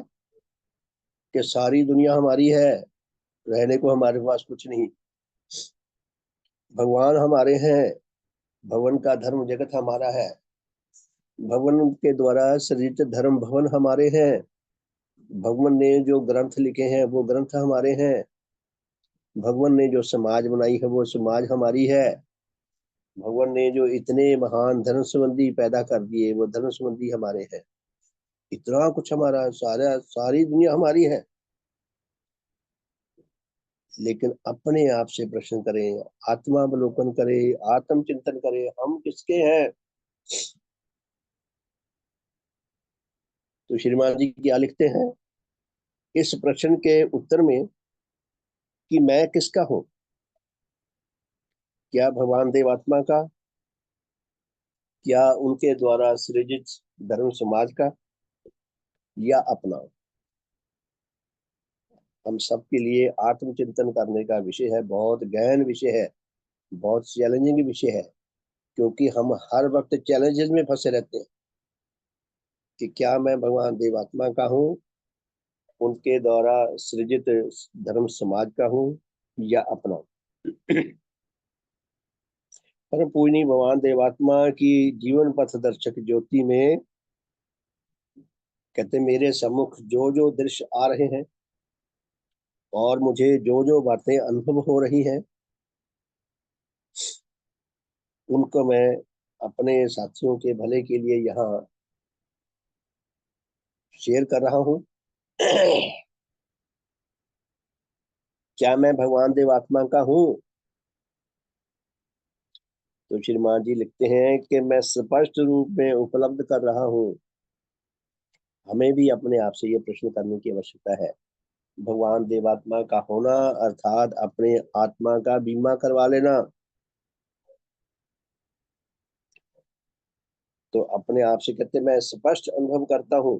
कि सारी दुनिया हमारी है, रहने को हमारे पास कुछ नहीं। भगवान हमारे हैं, भगवान का धर्म जगत हमारा है। भगवान के द्वारा सृजित धर्म भवन हमारे हैं। भगवान ने जो ग्रंथ लिखे हैं वो ग्रंथ हमारे हैं। भगवान ने जो समाज बनाई है वो समाज हमारी है। भगवान ने जो इतने महान धर्म संबंधी पैदा कर दिए वो धर्म संबंधी हमारे हैं। इतना कुछ हमारा, सारा सारी दुनिया हमारी है। लेकिन अपने आप से प्रश्न करें, आत्मावलोकन करें, आत्मचिंतन करें, हम किसके हैं। तो श्रीमान जी क्या लिखते हैं इस प्रश्न के उत्तर में कि मैं किसका हूं? क्या भगवान देवात्मा का, क्या उनके द्वारा सृजित धर्म समाज का, या अपना? हम सबके लिए आत्मचिंतन करने का विषय है, बहुत गहन विषय है, बहुत चैलेंजिंग विषय है, क्योंकि हम हर वक्त चैलेंजेस में फंसे रहते हैं कि क्या मैं भगवान देवात्मा का हूँ, उनके द्वारा सृजित धर्म समाज का हूँ, या अपना। परम पूजनीय भगवान देवात्मा की जीवन पथ दर्शक ज्योति में कहते मेरे सम्मुख जो जो दृश्य आ रहे हैं और मुझे जो जो बातें अनुभव हो रही हैं, उनको मैं अपने साथियों के भले के लिए यहाँ शेयर कर रहा हूँ। क्या मैं भगवान देवात्मा का हूँ? तो श्रीमान जी लिखते हैं कि मैं स्पष्ट रूप में उपलब्ध कर रहा हूँ। हमें भी अपने आप से ये प्रश्न करने की आवश्यकता है। भगवान देवात्मा का होना अर्थात अपने आत्मा का बीमा करवा लेना। तो अपने आप से कहते मैं स्पष्ट अनुभव करता हूँ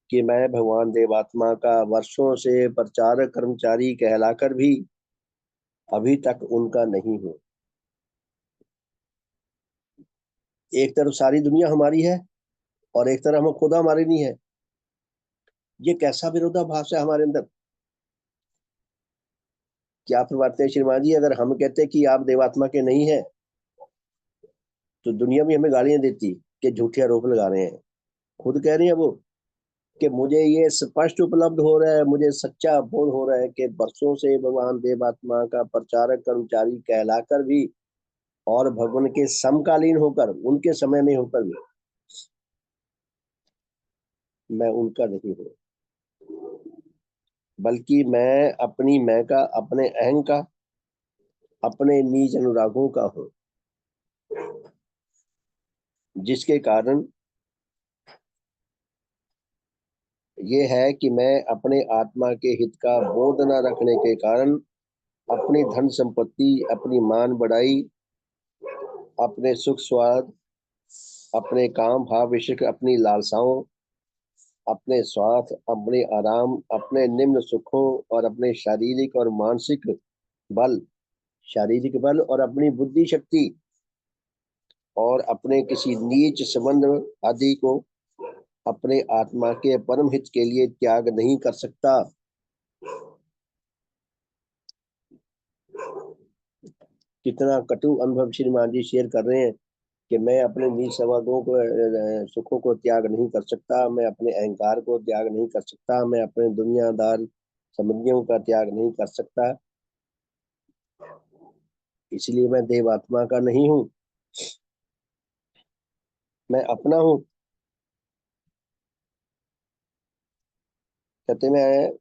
कि मैं भगवान देवात्मा का वर्षों से प्रचारक कर्मचारी कहलाकर भी अभी तक उनका नहीं हूँ। एक तरफ सारी दुनिया हमारी है और एक तरफ हम खुद हमारे नहीं है। ये कैसा विरोधाभास है हमारे अंदर। क्या फरमाते हैं श्रीमान जी, अगर हम कहते कि आप देवात्मा के नहीं है तो दुनिया भी हमें गालियां देती कि झूठे आरोप लगा रहे हैं। खुद कह रही है वो कि मुझे ये स्पष्ट उपलब्ध हो रहा है, मुझे सच्चा बोध हो रहा है कि बरसों से भगवान देवात्मा का प्रचारक कर्मचारी कहलाकर भी और भगवान के समकालीन होकर, उनके समय में होकर भी मैं उनका नहीं हूँ, बल्कि मैं अपनी मैं का, अपने अहं का, अपने नीच अनुरागों का हूँ, जिसके कारण ये है कि मैं अपने आत्मा के हित का बोध न रखने के कारण अपनी धन संपत्ति, अपनी मान बढ़ाई, अपने सुख स्वाद, अपने काम भाव विषय, अपनी लालसाओं, अपने स्वार्थ, अपने आराम, अपने निम्न सुखों और अपने शारीरिक बल और अपनी बुद्धि शक्ति और अपने किसी नीच संबंध आदि को अपने आत्मा के परम हित के लिए त्याग नहीं कर सकता। कितना कटु अनुभव श्रीमान जी शेयर कर रहे हैं कि मैं अपने नीच संबंधों को, सुखों को त्याग नहीं कर सकता, मैं अपने अहंकार को त्याग नहीं कर सकता, मैं अपने दुनियादार संबंधियों का त्याग नहीं कर सकता, इसलिए मैं देवात्मा का नहीं हूँ, मैं अपना हूँ। कहते मैं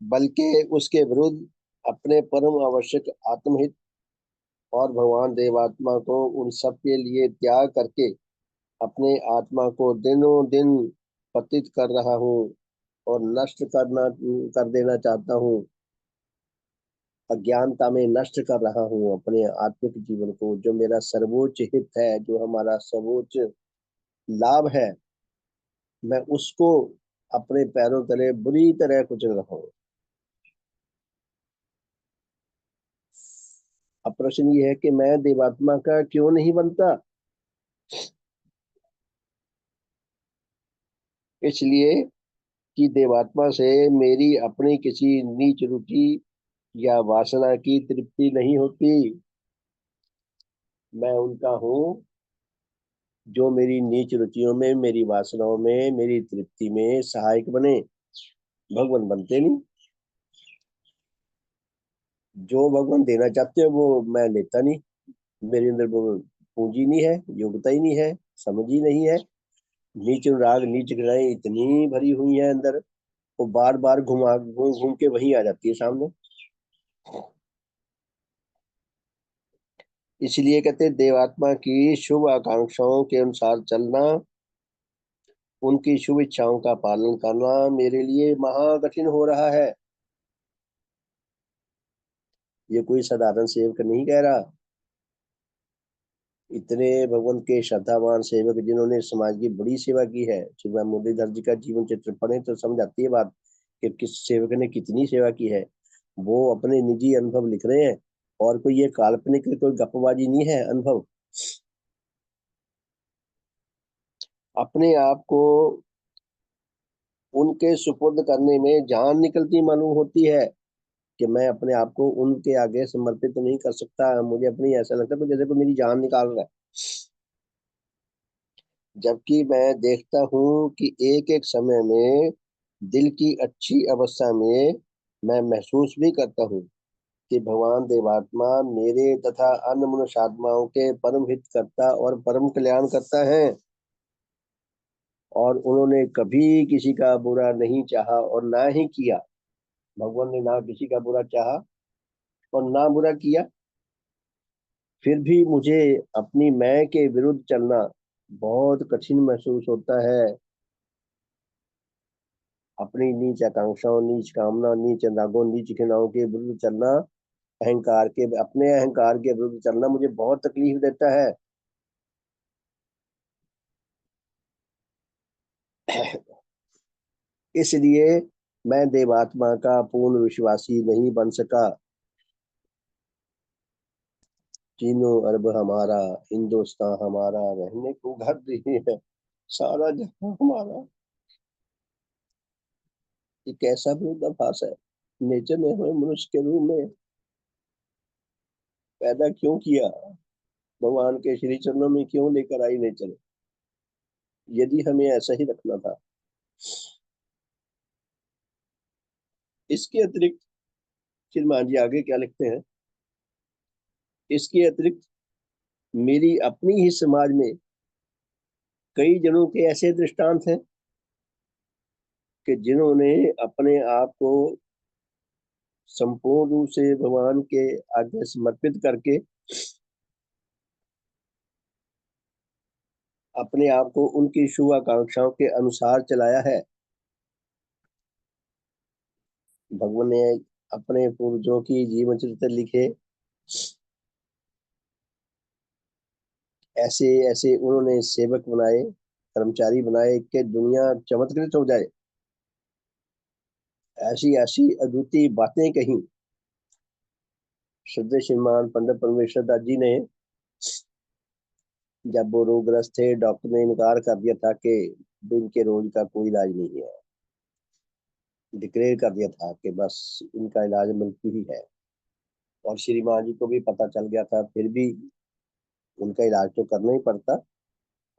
बल्कि उसके विरुद्ध अपने परम आवश्यक आत्महित और भगवान देवात्मा को उन सब के लिए त्याग करके अपने आत्मा को दिनों दिन पतित कर रहा हूँ और नष्ट कर देना चाहता हूँ। अज्ञानता में नष्ट कर रहा हूँ अपने आत्मिक जीवन को, जो मेरा सर्वोच्च हित है, जो हमारा सर्वोच्च लाभ है, मैं उसको अपने पैरों तले बुरी तरह कुचल रहा हूँ। अब प्रश्न ये है कि मैं देवात्मा का क्यों नहीं बनता? इसलिए कि देवात्मा से मेरी अपनी किसी नीच रुचि या वासना की तृप्ति नहीं होती। मैं उनका हूँ जो मेरी नीच रुचियों में, मेरी वासनाओं में, मेरी तृप्ति में सहायक बने। भगवान बनते नहीं। जो भगवान देना चाहते हो वो मैं लेता नहीं। मेरे अंदर वो पूंजी नहीं है, योग्यता ही नहीं है, समझ ही नहीं है। नीच राग, नीच घृणाएं इतनी भरी हुई है अंदर, वो बार बार घुमा घूम घूम के वही आ जाती है सामने। इसलिए कहते हैं, देवात्मा की शुभ आकांक्षाओं के अनुसार चलना, उनकी शुभ इच्छाओं का पालन करना मेरे लिए महा कठिन हो रहा है। ये कोई साधारण सेवक नहीं कह रहा। इतने भगवान के श्रद्धावान सेवक जिन्होंने समाज की बड़ी सेवा की है, श्री मुरलीधर जी का जीवन चित्र पढ़े तो समझ आती है बात कि किस सेवक ने कितनी सेवा की है। वो अपने निजी अनुभव लिख रहे हैं, और कोई ये काल्पनिक कोई गपबाजी नहीं है अनुभव। अपने आप को उनके सुपुर्द करने में जान निकलती मालूम होती है कि मैं अपने आप को उनके आगे समर्पित नहीं कर सकता। मुझे अपनी ऐसा लगता है जैसे कोई मेरी जान निकाल रहा है। जबकि मैं देखता हूँ कि एक एक समय में दिल की अच्छी अवस्था में मैं महसूस भी करता हूँ कि भगवान देवात्मा मेरे तथा अन्य मनुष्य आत्माओं के परम हित करता और परम कल्याण करता है, और उन्होंने कभी किसी का बुरा नहीं चाहा और ना ही किया। भगवान ने ना किसी का बुरा चाहा और ना बुरा किया। फिर भी मुझे अपनी मैं के विरुद्ध चलना बहुत कठिन महसूस होता है। अपनी नीच आकांक्षाओं, नीच कामना, नीच रागों, नीच घृणाओं के विरुद्ध चलना, अपने अहंकार के विरुद्ध चलना मुझे बहुत तकलीफ देता है। इसलिए मैं देवात्मा का पूर्ण विश्वासी नहीं बन सका। तीनों अरब हमारा, हिंदुस्तान हमारा, रहने को घर नहीं है, सारा जहां हमारा। ये कैसा विरोधाभास है। नेचर ने हमें मनुष्य के रूप में पैदा क्यों किया? भगवान के श्री चरणों में क्यों लेकर आई नेचर, यदि हमें ऐसा ही रखना था? इसके अतिरिक्त श्रीमान जी आगे क्या लिखते हैं, इसके अतिरिक्त मेरी अपनी ही समाज में कई जनों के ऐसे दृष्टांत हैं कि जिन्होंने अपने आप को संपूर्ण रूप से भगवान के आगे समर्पित करके अपने आप को उनकी शुभ आकांक्षाओं के अनुसार चलाया है। भगवान ने अपने पूर्वजों की जीवन चरित्र लिखे, ऐसे ऐसे उन्होंने सेवक बनाए, कर्मचारी बनाए कि दुनिया चमत्कृत हो जाए। ऐसी ऐसी अद्वितीय बातें कही। श्रद्धेय श्रीमान पंडित परमेश्वर दास जी ने, जब वो रोगग्रस्त थे, डॉक्टर ने इनकार कर दिया था कि इनके रोग का कोई इलाज नहीं है, डिक्लेयर कर दिया था कि बस इनका इलाज मृत्यु ही है। और श्रीमान जी को भी पता चल गया था, फिर भी उनका इलाज तो करना ही पड़ता।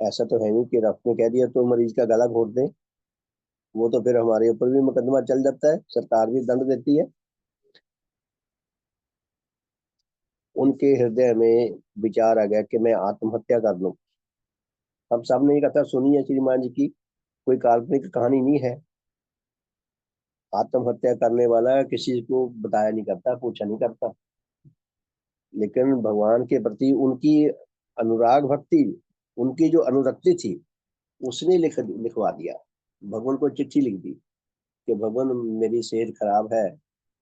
ऐसा तो है नहीं कि डॉक्टर ने कह दिया तो मरीज का गला घोट दें। वो तो फिर हमारे ऊपर भी मुकदमा चल जाता है, सरकार भी दंड देती है। उनके हृदय में विचार आ गया कि मैं आत्महत्या कर लूं। हम सब ने ये कथा सुनी है श्रीमान जी की, कोई काल्पनिक कहानी नहीं है। आत्महत्या करने वाला किसी को बताया नहीं करता, पूछा नहीं करता, लेकिन भगवान के प्रति उनकी अनुराग भक्ति, उनकी जो अनुरक्ति थी, उसने लिखवा दिया। भगवान को चिट्ठी लिख दी कि भगवान मेरी सेहत खराब है,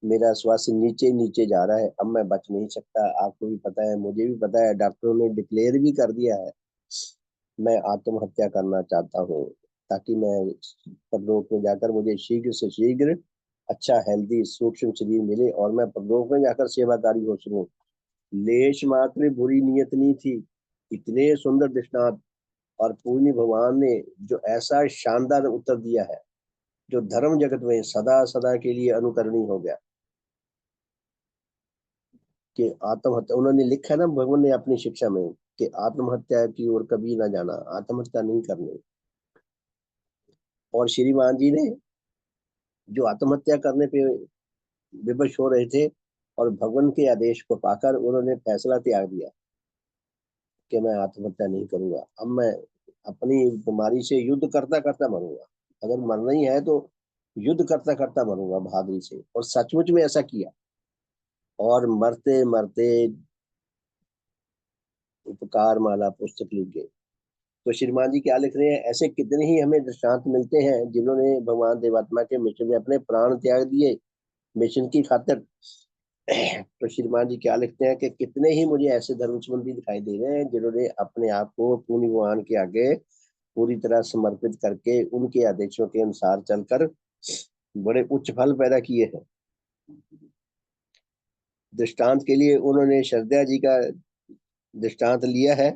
मेरा स्वास्थ्य नीचे नीचे जा रहा है, अब मैं बच नहीं सकता। आपको भी पता है, मुझे भी पता है, डॉक्टरों ने डिक्लेयर भी कर दिया है, मैं आत्महत्या करना चाहता हूँ, ताकि मैं परलोक में जाकर मुझे शीघ्र से शीघ्र अच्छा हेल्दी सूक्ष्म शरीर मिले और मैं परलोक में जाकर सेवाकारी हो सकूं। लेश मात्र बुरी नियत नहीं थी। इतने सुंदर दृष्टांत, और पूज्य भगवान ने जो ऐसा शानदार उत्तर दिया है, जो धर्म जगत में सदा सदा के लिए अनुकरणीय हो गया। कि आत्महत्या, उन्होंने लिखा है ना भगवान ने अपनी शिक्षा में कि आत्महत्या की ओर कभी ना जाना, आत्महत्या नहीं करनी। और श्रीमान जी ने जो आत्महत्या करने पे विवश हो रहे थे, और भगवान के आदेश को पाकर उन्होंने फैसला त्याग दिया कि मैं आत्महत्या नहीं करूंगा, अब मैं अपनी बीमारी से युद्ध करता करता मरूंगा। अगर मरना ही है तो युद्ध करता करता मरूंगा बहादुरी से। और सचमुच में ऐसा किया। और मरते मरते उपकार माला पुस्तक लिख गए। तो श्रीमान जी क्या लिख रहे हैं, ऐसे कितने ही हमें दृष्टांत मिलते हैं जिन्होंने भगवान देवात्मा के मिशन में अपने प्राण त्याग दिए मिशन की खातिर। तो श्रीमान जी क्या लिखते हैं कि कितने ही मुझे ऐसे धर्म संबंधी दिखाई दे रहे हैं जिन्होंने अपने आप को पूर्ण भगवान के आगे पूरी तरह समर्पित करके उनके आदेशों के अनुसार चलकर बड़े उच्च फल पैदा किए हैं। दृष्टांत के लिए उन्होंने श्रद्धा जी का दृष्टांत लिया है।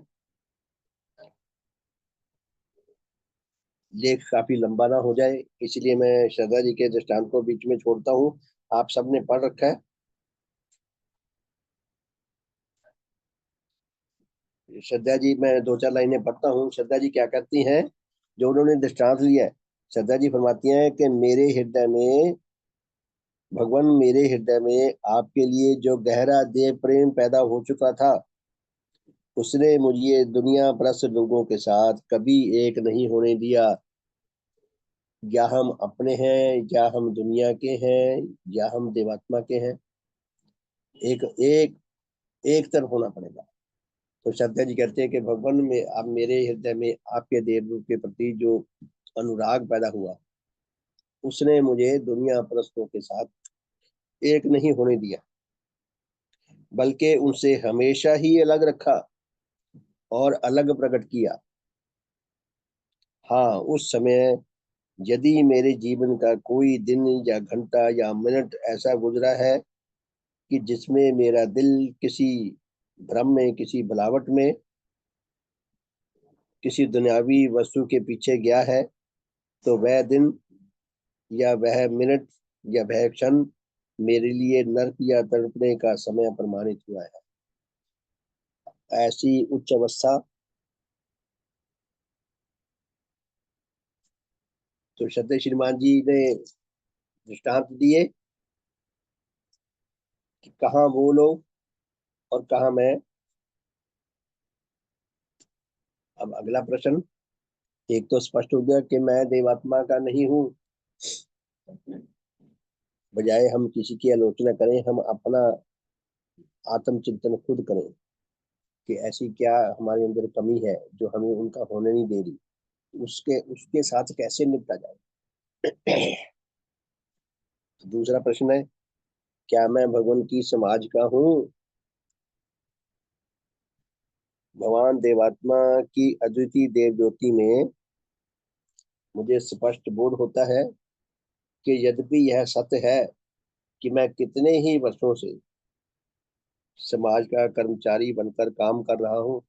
लेख काफी लंबा ना हो जाए इसलिए मैं श्रद्धा जी के दृष्टांत को बीच में छोड़ता हूँ। आप सबने पढ़ रखा है। श्रद्धा जी, मैं दो चार लाइनें पढ़ता हूँ। श्रद्धा जी क्या कहती हैं, जो उन्होंने दृष्टांत लिया है। श्रद्धा जी फरमाती हैं कि मेरे हृदय में भगवान, मेरे हृदय में आपके लिए जो गहरा देव प्रेम पैदा हो चुका था, उसने मुझे दुनिया परस्त लोगों के साथ कभी एक नहीं होने दिया। या हम अपने हैं, या हम दुनिया के हैं, या हम देवात्मा के हैं, एक एक एक तरफ होना पड़ेगा। तो श्रद्धा जी कहते हैं कि भगवान में आप मेरे हृदय में आपके देव रूप के प्रति जो अनुराग पैदा हुआ, उसने मुझे दुनिया परस्तों के साथ एक नहीं होने दिया, बल्कि उनसे हमेशा ही अलग रखा और अलग प्रकट किया। हाँ, उस समय यदि मेरे जीवन का कोई दिन या घंटा या मिनट ऐसा गुजरा है कि जिसमें मेरा दिल किसी भ्रम में, किसी भुलावट में, किसी दुनियावी वस्तु के पीछे गया है, तो वह दिन या वह मिनट या वह क्षण मेरे लिए नरक या तड़पने का समय प्रमाणित हुआ है। ऐसी उच्च अवस्था तो सत्य श्रीमान जी ने दृष्टांत दिए कि कहाँ वो लोग और कहाँ मैं। अब अगला प्रश्न, एक तो स्पष्ट हो गया कि मैं देवात्मा का नहीं हूँ। बजाय हम किसी की आलोचना करें, हम अपना आत्मचिंतन खुद करें कि ऐसी क्या हमारे अंदर कमी है जो हमें उनका होने नहीं दे रही, उसके उसके साथ कैसे निपटा जाए। दूसरा प्रश्न है, क्या मैं भगवान की समाज का हूँ। भगवान देवात्मा की अद्वितीय देव ज्योति में मुझे स्पष्ट बोध होता है कि यद्यपि यह सत्य है कि मैं कितने ही वर्षों से समाज का कर्मचारी बनकर काम कर रहा हूँ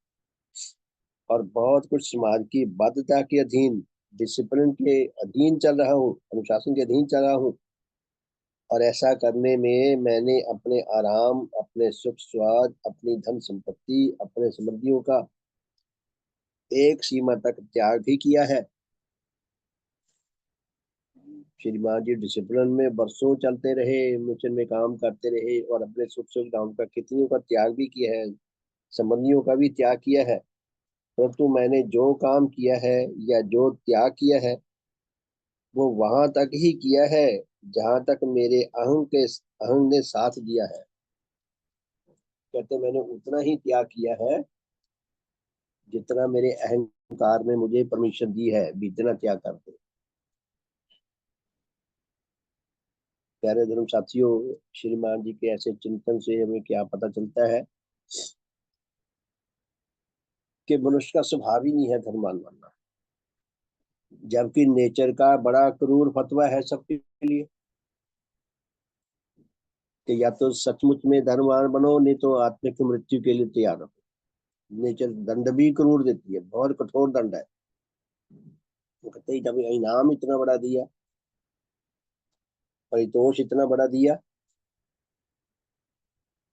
और बहुत कुछ समाज की बाध्यता के अधीन, डिसिप्लिन के अधीन चल रहा हूँ, अनुशासन के अधीन चल रहा हूँ, और ऐसा करने में मैंने अपने आराम, अपने सुख स्वाद, अपनी धन संपत्ति, अपने संबंधियों का एक सीमा तक त्याग भी किया है। श्रीमान जी डिसिप्लिन में बरसों चलते रहे, मिशन में काम करते रहे और अपने सुख सुविधाओं का, कितनियों का त्याग भी किया है, संबंधियों का भी त्याग किया है। परंतु मैंने जो काम किया है या जो त्याग किया है वो वहां तक ही किया है जहां तक मेरे अहंग ने साथ दिया है। कहते मैंने उतना ही त्याग किया है जितना मेरे अहंकार ने मुझे परमिशन दी है, भी इतना त्याग करते। प्यारे धर्म साथियों, श्रीमान जी के ऐसे चिंतन से हमें क्या पता चलता है कि मनुष्य का स्वभाव ही नहीं है धर्मवान बनना, जबकि नेचर का बड़ा क्रूर फतवा है सबके लिए कि या तो सचमुच में धर्मवान बनो, नहीं तो आत्मिक मृत्यु के लिए तैयार रहो। नेचर दंड भी क्रूर देती है, बहुत कठोर दंड है। वो कहते जब इनाम इतना बड़ा दिया, परितोष इतना बड़ा दिया,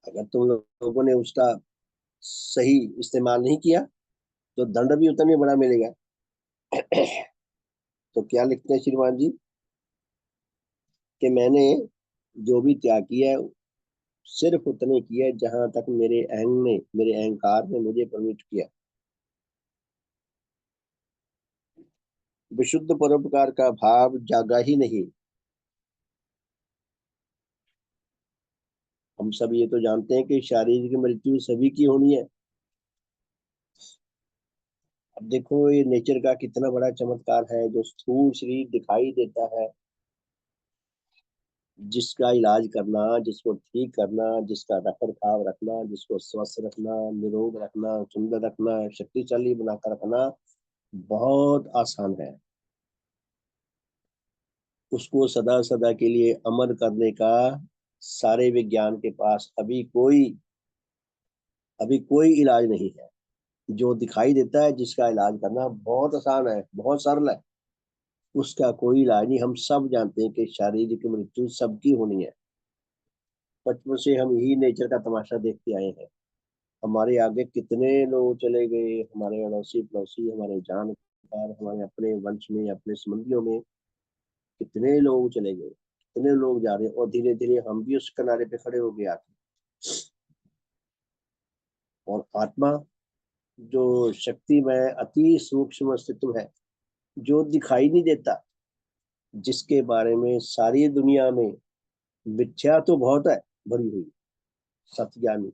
अगर तुम लोगों ने उसका सही इस्तेमाल नहीं किया तो दंड भी उतना ही बड़ा मिलेगा। तो क्या लिखते हैं श्रीमान जी कि मैंने जो भी त्याग किया है सिर्फ उतने किया जहां तक मेरे अहंग ने, मेरे अहंकार ने मुझे परमिट किया। विशुद्ध परोपकार का भाव जागा ही नहीं हम सब ये तो जानते हैं कि शारीरिक मृत्यु सभी की होनी है। अब देखो ये नेचर का कितना बड़ा चमत्कार है, जो स्थूल शरीर दिखाई देता है, जिसका इलाज करना, जिसको ठीक करना, जिसका रख रखाव रखना, जिसको स्वस्थ रखना, निरोग रखना, सुंदर रखना, शक्तिशाली बनाकर रखना बहुत आसान है। उसको सदा सदा के लिए अमर करने का सारे विज्ञान के पास अभी कोई इलाज नहीं है। जो दिखाई देता है जिसका इलाज करना बहुत आसान है, बहुत सरल है, उसका कोई इलाज नहीं। हम सब जानते हैं कि शारीरिक मृत्यु सबकी होनी है। बचपन से हम यही नेचर का तमाशा देखते आए हैं। हमारे आगे कितने लोग चले गए, हमारे अड़ोसी पड़ोसी, हमारे जानकार, हमारे अपने वंश में, अपने संबंधियों में कितने लोग चले गए, कितने लोग जा रहे हैं, और धीरे धीरे हम भी उस किनारे पे खड़े हो गए आके। और आत्मा जो शक्ति में अति सूक्ष्म अस्तित्व है, जो दिखाई नहीं देता, जिसके बारे में सारी दुनिया में मिथ्या तो बहुत है भरी हुई, सत्य ज्ञान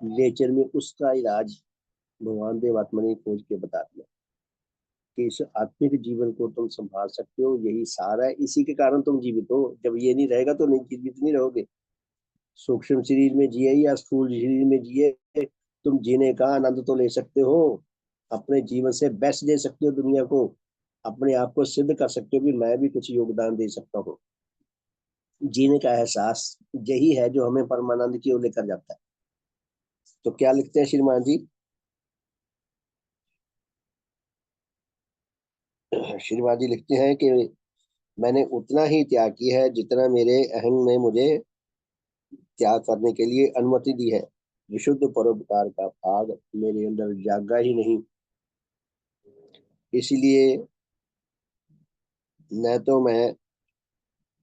नेचर में उसका इलाज भगवान देवात्मा ने खोज के बता दिया कि इस आत्मिक जीवन को तुम संभाल सकते हो, यही सारा है, इसी के कारण तुम जीवित हो। जब ये नहीं रहेगा तो नहीं जीवित नहीं रहोगे। सूक्ष्म शरीर में जिए या स्थूल शरीर में जिए, तुम जीने का आनंद तो ले सकते हो, अपने जीवन से बेस्ट दे सकते हो दुनिया को, अपने आप को सिद्ध कर सकते हो कि मैं भी कुछ योगदान दे सकता हूँ। जीने का एहसास यही है जो हमें परमानंद की ओर लेकर जाता है। तो क्या लिखते हैं श्रीमान जी? श्रीमान जी लिखते हैं कि मैंने उतना ही त्याग किया है जितना मेरे अहंग ने मुझे त्याग करने के लिए अनुमति दी है। विशुद्ध परोपकार का भाग मेरे अंदर जागा ही नहीं, इसलिए न तो मैं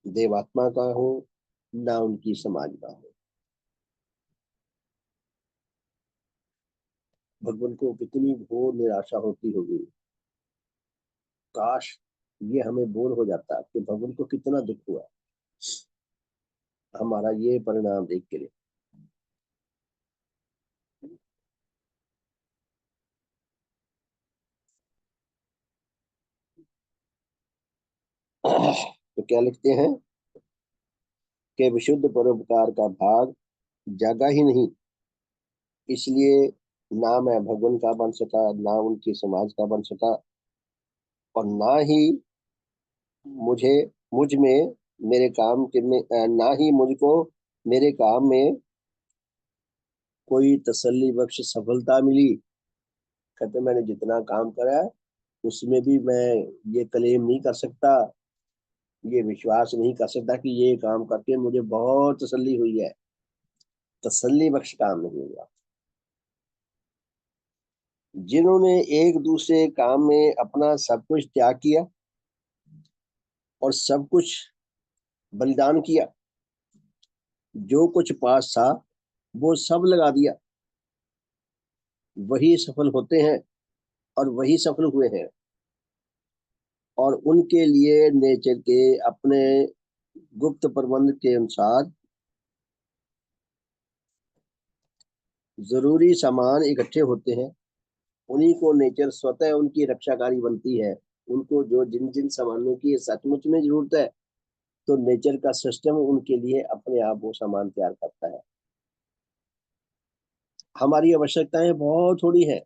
देवात्मा का हूँ, न उनकी समाज का हूँ। भगवान को कितनी घोर निराशा होती होगी। काश ये हमें बोध हो जाता कि भगवान को कितना दुख हुआ हमारा ये परिणाम देख के। तो क्या लिखते हैं कि विशुद्ध परोपकार का भाग जागा ही नहीं, इसलिए ना मैं भगवान का बन सका, ना उनकी समाज का बन सका, और ना ही मुझे मुझ में मेरे काम के में ना ही मुझको मेरे काम में कोई तसल्ली बख्श सफलता मिली। कहते मैंने जितना काम करा है उसमें भी मैं ये क्लेम नहीं कर सकता, ये विश्वास नहीं कर सकता कि ये काम करके मुझे बहुत तसल्ली हुई है। तसल्ली बख्श काम नहीं हुआ। जिन्होंने एक दूसरे काम में अपना सब कुछ त्याग किया और सब कुछ बलिदान किया, जो कुछ पास था वो सब लगा दिया, वही सफल होते हैं और वही सफल हुए हैं। और उनके लिए नेचर के अपने गुप्त प्रबंध के अनुसार जरूरी सामान इकट्ठे होते हैं। उन्हीं को नेचर स्वतः उनकी रक्षाकारी बनती है। उनको जो जिन जिन सामानों की सचमुच में जरूरत है, तो नेचर का सिस्टम उनके लिए अपने आप वो सामान तैयार करता है। हमारी आवश्यकताएं बहुत थोड़ी है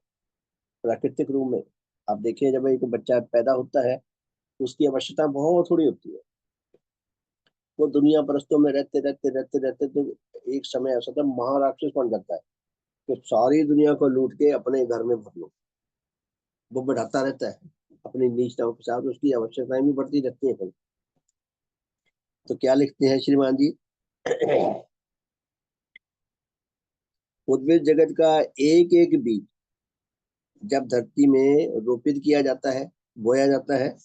प्राकृतिक रूप में। आप देखिए जब एक बच्चा पैदा होता है उसकी आवश्यकता बहुत थोड़ी होती है। वो दुनिया परस्तों में रहते तो एक समय ऐसा था महाराक्षस बन जाता है कि सारी दुनिया को लूट के अपने घर में भर लो। वो बढ़ाता रहता है अपनी नीचताओं के साथ, उसकी आवश्यकताएं भी बढ़ती रहती है। तो क्या लिखते हैं श्रीमान जी? उद्भिद जगत का एक एक बीज जब धरती में रोपित किया जाता है, बोया जाता है,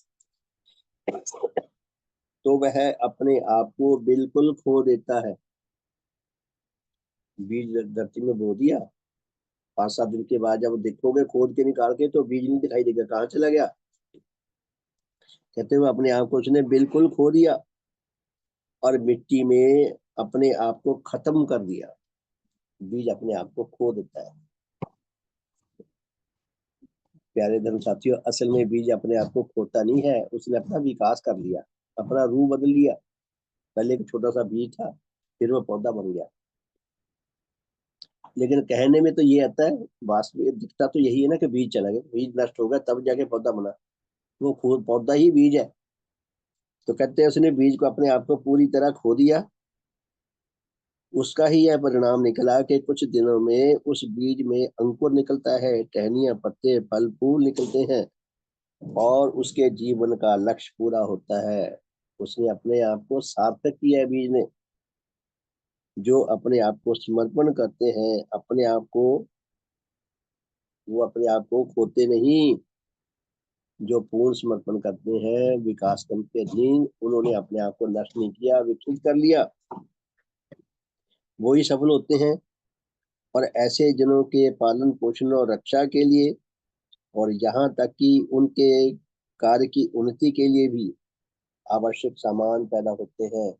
तो वह अपने आप को बिल्कुल खो देता है। बीज धरती में बो दिया, 5-7 दिन के बाद जब देखोगे खोद के निकाल के तो बीज नहीं दिखाई देगा, कहाँ चला गया। कहते हुए अपने आप को उसने बिल्कुल खो दिया और मिट्टी में अपने आप को खत्म कर दिया। बीज अपने आप को खो देता है। प्यारे धर्म साथियों, असल में बीज अपने आप को खोता नहीं है, उसने अपना विकास कर लिया, अपना रूप बदल लिया। पहले एक छोटा सा बीज था, फिर वो पौधा बन गया। लेकिन कहने में तो ये आता है, वास्तविक दिखता तो यही है ना कि बीज चला गया, बीज नष्ट हो गया तब जाके पौधा बना। वो खुद पौधा ही बीज है। तो कहते हैं उसने बीज को अपने आप को पूरी तरह खो दिया। उसका ही यह परिणाम निकला कि कुछ दिनों में उस बीज में अंकुर निकलता है, टहनियां, पत्ते, फल, फूल निकलते हैं और उसके जीवन का लक्ष्य पूरा होता है। उसने अपने आप को सार्थक किया है बीज ने। जो अपने आप को समर्पण करते हैं, अपने आप को, वो अपने आप को खोते नहीं। जो पूर्ण समर्पण करते हैं विकास क्रम के अधीन, उन्होंने अपने आप को नष्ट नहीं किया, विकसित कर लिया, वो ही सफल होते हैं। और ऐसे जनों के पालन पोषण और रक्षा के लिए, और यहाँ तक कि उनके कार्य की उन्नति के लिए भी आवश्यक सामान पैदा होते हैं।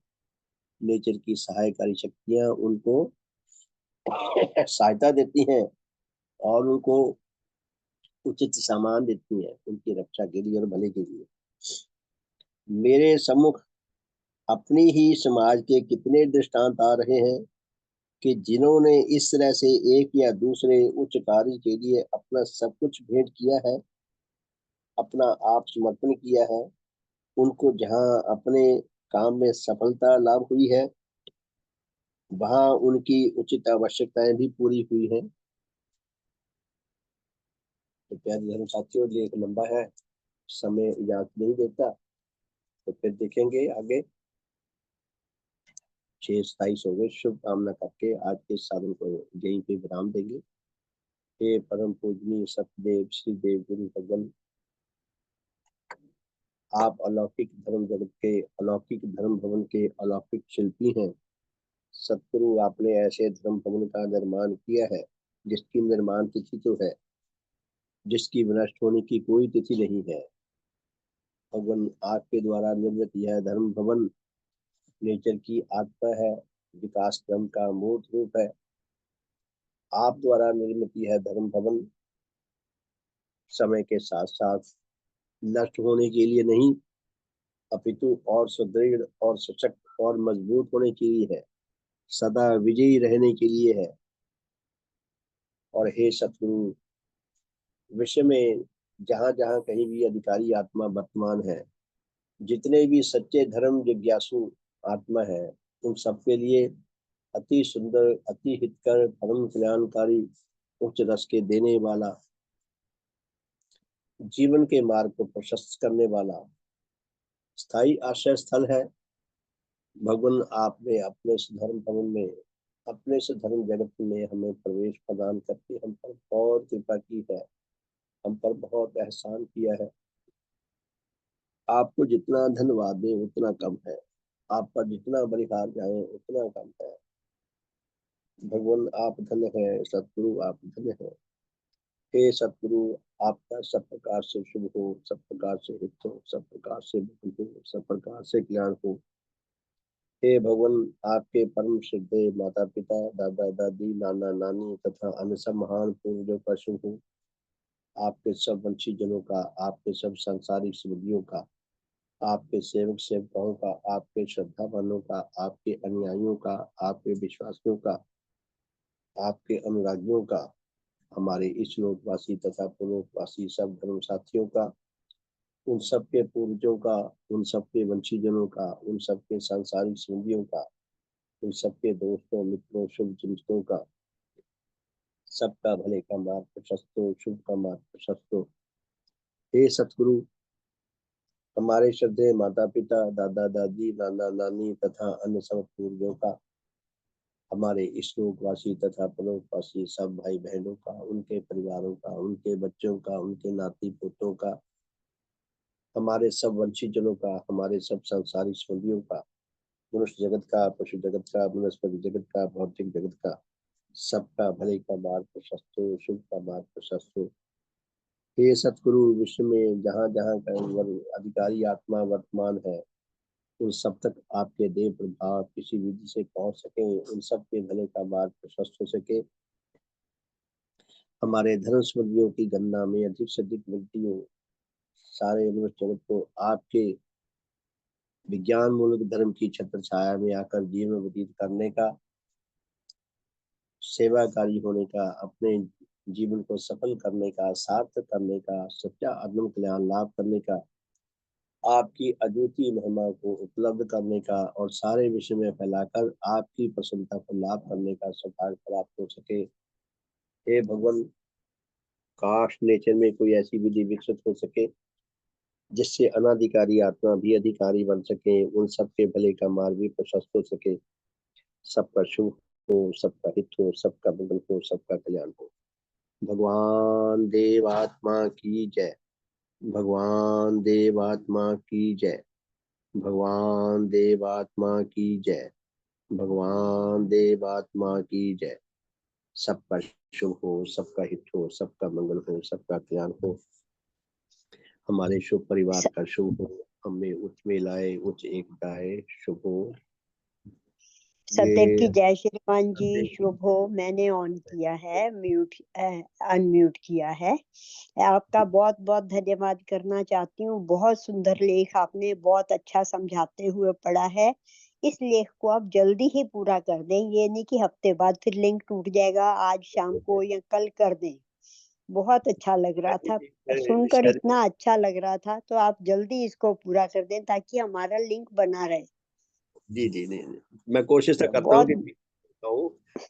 नेचर की सहायकारी शक्तियां उनको सहायता देती हैं और उनको उचित सामान देती हैं उनकी रक्षा के लिए और भले के लिए। मेरे सम्मुख अपनी ही समाज के कितने दृष्टांत आ रहे हैं कि जिन्होंने इस तरह से एक या दूसरे उच्च कार्य के लिए अपना सब कुछ भेंट किया है, अपना आप समर्पण किया है। उनको जहाँ अपने काम में सफलता लाभ हुई है, वहाँ उनकी उचित आवश्यकताएं भी पूरी हुई हैं। तो प्यारे धर्म साथियों, लेख लंबा है, समय इजाजत नहीं देता, तो फिर देखेंगे आगे। 6:27 हो गए। शुभकामना करके आज के साधन को यहीं पे विराम देंगे। हे परम पूजनीय सतदेव श्री देव गुरु भगवान, आप अलौकिक धर्म जगत के, अलौकिक धर्म भवन के अलौकिक शिल्पी हैं। सतगुरु, आपने ऐसे धर्म भवन का निर्माण किया है जिसकी निर्माण तिथि तो है, जिसकी विनष्ट होने की कोई तिथि नहीं है। भगवान, आपके द्वारा निर्मित यह धर्म भवन नेचर की आत्मा है, विकास क्रम का मूर्त रूप है। आप द्वारा निर्मित यह धर्म भवन समय के साथ साथ नष्ट होने के लिए नहीं, अपितु और सुदृढ़ और सशक्त और मजबूत होने के लिए है, सदा विजयी रहने के लिए है। और हे सतगुरु, विश्व में जहाँ जहाँ कहीं भी अधिकारी आत्मा वर्तमान है, जितने भी सच्चे धर्म जिज्ञासु आत्मा है, उन सबके लिए अति सुंदर, अति हितकर, परम कल्याणकारी, उच्च रस के देने वाला, जीवन के मार्ग को प्रशस्त करने वाला स्थायी आश्रय स्थल है। भगवान, आपने अपने इस धर्म भवन में, अपने इस धर्म जगत में हमें प्रवेश प्रदान करके हम पर बहुत कृपा की है, हम पर बहुत एहसान किया है। आपको जितना धन्यवाद दें उतना कम है, आप पर जितना बलिहार जाए उतना कम है। भगवान, आप धन्य है, सतगुरु आप धन्य है। हे सतगुरु, आपका सब प्रकार से शुभ हो, सब प्रकार से हित हो, सब प्रकार से मंगल हो, सब प्रकार से ज्ञान हो। हे भगवान, आपके परम श्रद्धेय माता पिता, दादा दादी, नाना नानी तथा अन्य सब महान पूर्वजों का शुभ हो। आपके सब वंशी जनों का, आपके सब सांसारिक समृद्धियों का, आपके सेवक सेवकाओं का, आपके श्रद्धावानों का, आपके अनुयायियों का, आपके विश्वासियों का, आपके अनुरागियों का, हमारे इस लोकवासी तथा पुलोकवासी सब धर्म साथियों का, उन सबके पूर्वजों का, उन सबके वंशीजनों का, उन सबके सांसारिक समृद्धियों का, उन सबके दोस्तों मित्रों शुभ चिंतकों का, सबका भले का मार्ग प्रशस्त हो, शुभ का मार्ग प्रशस्त हो। हे सतगुरु, हमारे श्रद्धेय माता पिता, दादा दादी, नाना नानी तथा अन्य सब पूर्वजों का, हमारे इस लोकवासी तथा परलोकवासी सब भाई बहनों का, उनके परिवारों का, उनके बच्चों का, उनके नाती पोतों का, हमारे सब वंशीजनों का, हमारे सब सांसारिक संबंधियों का, मनुष्य जगत का, पशु जगत का, वनस्पति जगत का, भौतिक जगत का, सबका भले का मार्ग प्रशस्त हो, शुभ का मार्ग प्रशस्त हो। हे सतगुरु, विश्व में जहाँ जहाँ अधिकारी आत्मा वर्तमान है, उन सब तक आपके देव प्रभाव किसी विधि से पहुंच सके, उन सब के भले का मार्ग प्रशस्त हो सके। हमारे धर्म स्मृतियों की गणना में अधिक से अधिक व्यक्तियों सारे मनुष्य जगत को आपके विज्ञान मूलक धर्म की छत्र छाया में आकर जीवन व्यतीत करने का, सेवाकारी होने का, अपने जीवन को सफल करने का, सार्थक करने का, सच्चा आत्म कल्याण लाभ करने का, आपकी अद्वितीय महिमा को उपलब्ध करने का और सारे विश्व में फैलाकर आपकी प्रसन्नता को लाभ करने का सौभाग्य प्राप्त हो सके। हे भगवान, काश नेचर में कोई ऐसी विधि विकसित हो सके जिससे अनाधिकारी आत्मा भी अधिकारी बन सके, उन सबके भले का मार्ग भी प्रशस्त हो सके। सबका शुभ हो, सबका हित हो, सबका मंगल हो, सबका कल्याण हो। भगवान देव आत्मा की जय। भगवान देव आत्मा की जय। भगवान देव आत्मा की जय। भगवान देव आत्मा की जय। सबका शुभ हो, सबका हित हो, सबका मंगल हो, सबका कल्याण हो। हमारे शुभ परिवार का शुभ हो, हमें उच्च में लाए, उच्च एकता है, शुभ हो। सत्यदेव की ये जय श्रीमान जी। सत्यदेव की शुभ हो। मैंने ऑन किया है, अनम्यूट किया है। आपका बहुत बहुत धन्यवाद करना चाहती हूँ। बहुत सुंदर लेख आपने बहुत अच्छा समझाते हुए पढ़ा है। इस लेख को आप जल्दी ही पूरा कर दें, ये नहीं कि हफ्ते बाद फिर लिंक टूट जाएगा, आज शाम को या कल कर दें। बहुत अच्छा लग रहा था, सुनकर इतना अच्छा लग रहा था, तो आप जल्दी इसको पूरा कर दें ताकि हमारा लिंक बना रहे। जी जी, नहीं, मैं कोशिश तो करता हूँ बहुत कि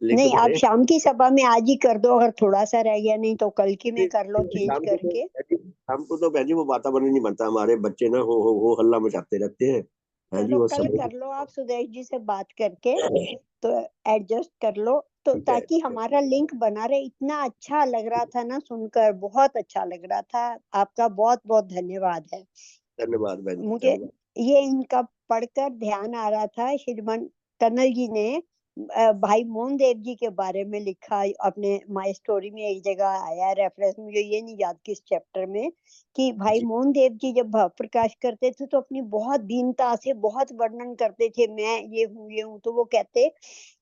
लिंक नहीं, आप बने। शाम की सभा में आज ही कर दो, अगर थोड़ा सा रह गया, नहीं तो कल की में कर लो चेंज करके। शाम को तो बहन जी वो वातावरण नहीं बनता, हमारे बच्चे ना हो हल्ला मचाते रहते हैं। हाँ जी, चलो वो कल सब कर लो, आप सुदेश जी से बात करके तो एडजस्ट कर लो, तो ठीक है। ताकि हमारा लिंक बना रहे। इतना अच्छा लग रहा था ना सुनकर, बहुत अच्छा लग रहा था। आपका बहुत बहुत धन्यवाद है। धन्यवाद बहन जी, मुझे धन्यवाद। ये इनका पढ़कर ध्यान आ रहा था, श्रीमान कन्नल जी ने भाई मोहन देव जी के बारे में लिखा अपने माय स्टोरी में, एक जगह आया रेफरेंस, मुझे ये नहीं याद किस चैप्टर में, कि भाई जी। मोहन देव जी जब भाव प्रकाश करते थे तो अपनी बहुत दीनता से बहुत वर्णन करते थे, मैं ये हूँ, तो वो कहते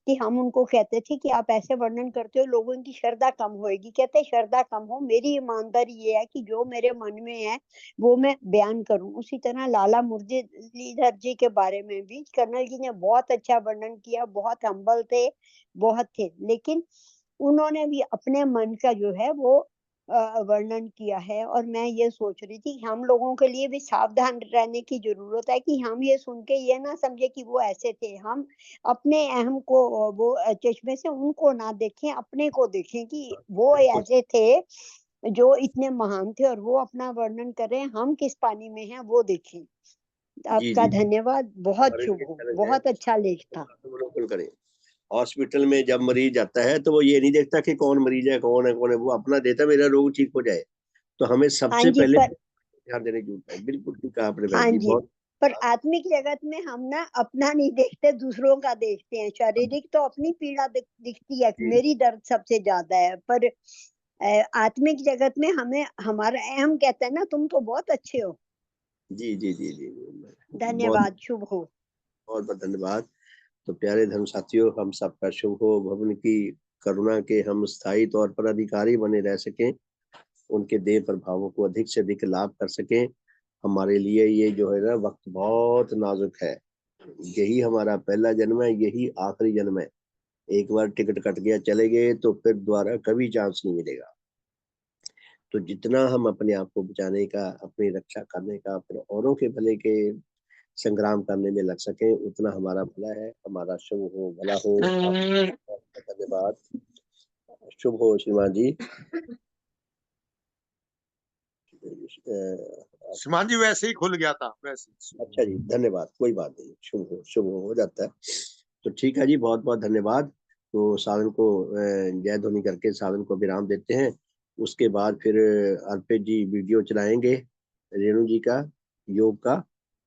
कि हम उनको कहते थे कि आप ऐसे वर्णन करते हो लोगों की श्रद्धा कम होएगी। कहते श्रद्धा कम हो, मेरी ईमानदारी ये है कि जो मेरे मन में है वो मैं बयान करूं। उसी तरह लाला मुरलीधर जी के बारे में भी कर्नल जी ने बहुत अच्छा वर्णन किया, बहुत हम्बल थे, बहुत थे, लेकिन उन्होंने भी अपने मन का जो है वो वर्णन किया है। और मैं ये सोच रही थी हम लोगों के लिए भी सावधान रहने की जरूरत है कि हम ये सुन के ये ना समझे कि वो ऐसे थे। हम अपने अहम को वो चश्मे से उनको ना देखें, अपने को देखें कि वो ऐसे थे जो इतने महान थे और वो अपना वर्णन कर रहे हैं, हम किस पानी में हैं वो देखें। जी आपका जी, धन्यवाद, बहुत हमारे शुभ लिए हो, चैलेंज है बहुत अच्छा लेख था। अवलोकन करें। हॉस्पिटल में जब मरीज जाता है तो वो ये नहीं देखता कि कौन मरीज है, कौन है, वो अपना देता मेरा रोग ठीक हो जाए। तो हमें हाँ सबसे जी, पहले पर ध्यान देने की जरूरत है। बिल्कुल ठीक कहा आपने बहन हाँ जी, जी, बहुत। पर आत्मिक जगत में हम ना अपना नहीं देखते, दूसरों का देखते हैं। शारीरिक तो अपनी पीड़ा दिखती है, जी मेरी दर्द सबसे ज्यादा है, पर आत्मिक जगत में हमें हमारा अहम कहता है ना तुम तो बहुत अच्छे हो। जी जी जी जी, बहुत धन्यवाद, शुभ हो। बहुत बहुत धन्यवाद। तो प्यारे धर्म साथियों, हम सबका शुभ हो। भगवान की करुणा के हम स्थायी तौर पर अधिकारी बने रह सकें, उनके देह प्रभावों को अधिक से अधिक लाभ कर सकें। हमारे लिए ये जो है ना वक्त बहुत नाजुक है। यही हमारा पहला जन्म है, यही आखिरी जन्म है। एक बार टिकट कट गया, चले गए तो फिर दोबारा कभी चांस नहीं मिलेगा। तो जितना हम अपने आप को बचाने का, अपनी रक्षा करने का, फिर औरों के भले के संग्राम करने में लग सके, उतना हमारा भला है। हमारा शुभ हो, भला हो। आपका धन्यवाद। शुभ हो श्रीमान जी। श्रीमान जी वैसे ही खुल गया था, वैसे ही। अच्छा जी, धन्यवाद, कोई बात नहीं, शुभ हो जाता है। तो ठीक है जी, बहुत बहुत धन्यवाद। तो साधन को जय ध्वनि करके साधन को विराम देते हैं। उसके बाद फिर अर्पित जी वीडियो चलाएंगे रेणु जी का योग का,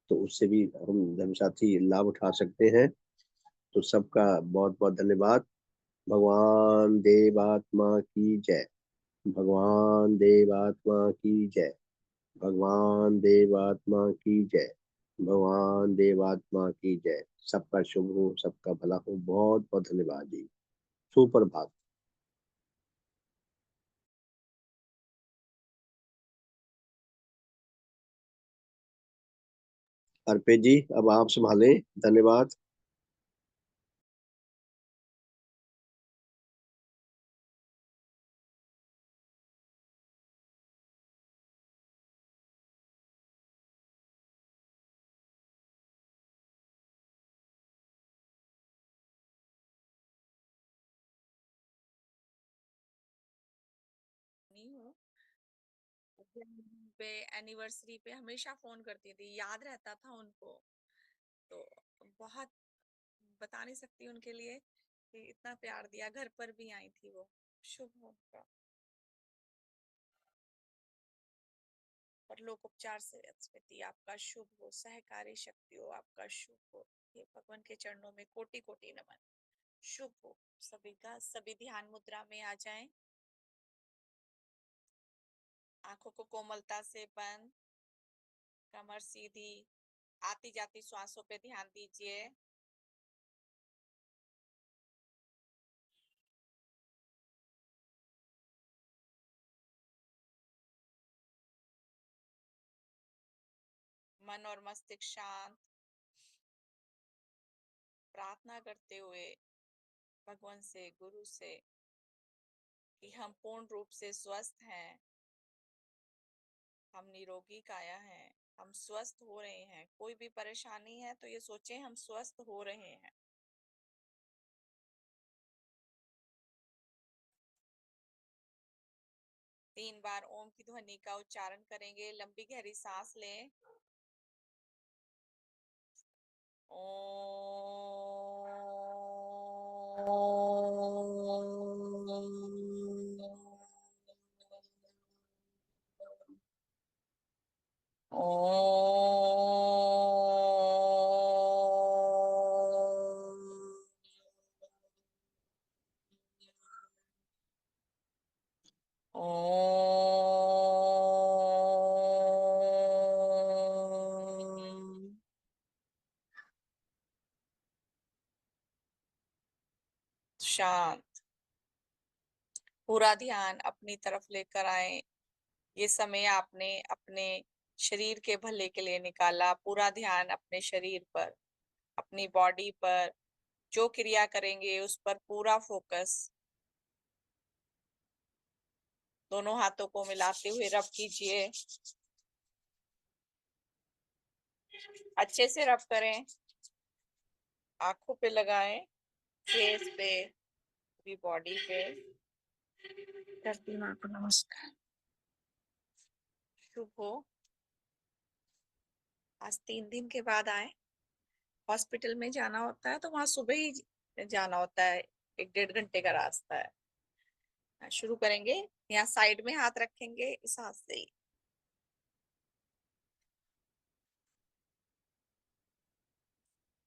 तो उससे भी हम धर्म साथी लाभ उठा सकते हैं। तो सबका बहुत बहुत धन्यवाद। भगवान देवात्मा की जय। भगवान देवात्मा की जय। भगवान देवात्मा की जय। भगवान देवात्मा की जय। सबका शुभ हो, सबका भला हो। बहुत बहुत धन्यवाद जी। सुप्रभात। अर्पित जी अब आप संभालें। धन्यवाद। नहीं हूँ। पे एनिवर्सरी पे हमेशा फोन करती थी, याद रहता था उनको। तो बहुत बता नहीं सकती उनके लिए कि इतना प्यार दिया। घर पर भी आई थी वो। शुभ हो उनका। परलोकोपचार से स्मृति आपका शुभ हो, सहकारी शक्ति हो आपका शुभ हो। ये भगवान के चरणों में कोटि कोटि नमन। शुभ हो सभी का। सभी ध्यान मुद्रा में आ जाएं। आंखों को कोमलता से बंद, कमर सीधी। आती जाती श्वासों पे ध्यान दीजिए। मन और मस्तिष्क शांत। प्रार्थना करते हुए भगवान से, गुरु से कि हम पूर्ण रूप से स्वस्थ हैं, हम निरोगी काया हैं, हम स्वस्थ हो रहे हैं। कोई भी परेशानी है तो ये सोचें हम स्वस्थ हो रहे हैं। तीन बार ओम की ध्वनि का उच्चारण करेंगे। लंबी गहरी सांस लें। शांत। पूरा ध्यान अपनी तरफ लेकर आए। ये समय आपने अपने शरीर के भले के लिए निकाला। पूरा ध्यान अपने शरीर पर, अपनी बॉडी पर। जो क्रिया करेंगे उस पर पूरा फोकस। दोनों हाथों को मिलाते हुए रब कीजिए। अच्छे से रब करें। आंखों पे लगाएं, फेस पे, पूरी बॉडी पे। धरती माँ को नमस्कार। शुभ हो। आज 3 दिन के बाद आए। हॉस्पिटल में जाना होता है तो वहां सुबह ही जाना होता है। 1-1.5 घंटे का रास्ता है। शुरू करेंगे। यहाँ साइड में हाथ रखेंगे, इस हाथ से ही।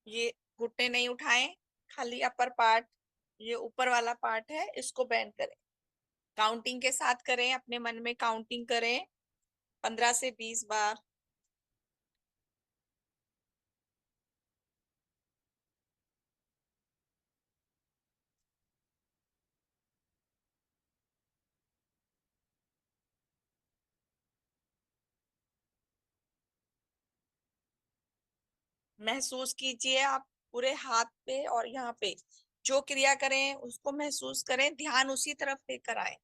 ये घुटने नहीं उठाएं, खाली अपर पार्ट, ये ऊपर वाला पार्ट है, इसको बेंड करें। काउंटिंग के साथ करें। अपने मन में काउंटिंग करें 15 से 20 बार। महसूस कीजिए आप पूरे हाथ पे और यहाँ पे जो क्रिया करें उसको महसूस करें। ध्यान उसी तरफ लेकर आए।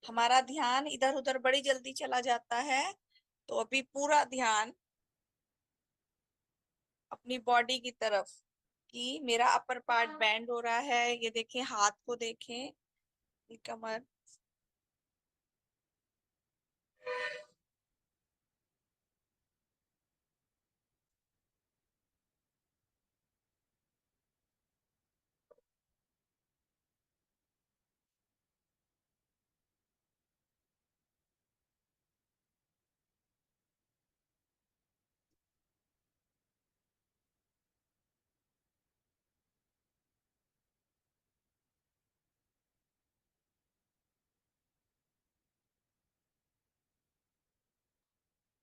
हमारा ध्यान इधर उधर बड़ी जल्दी चला जाता है, तो अभी पूरा ध्यान अपनी बॉडी की तरफ कि मेरा अपर पार्ट बैंड हो रहा है। ये देखें, हाथ को देखें, ये कमर।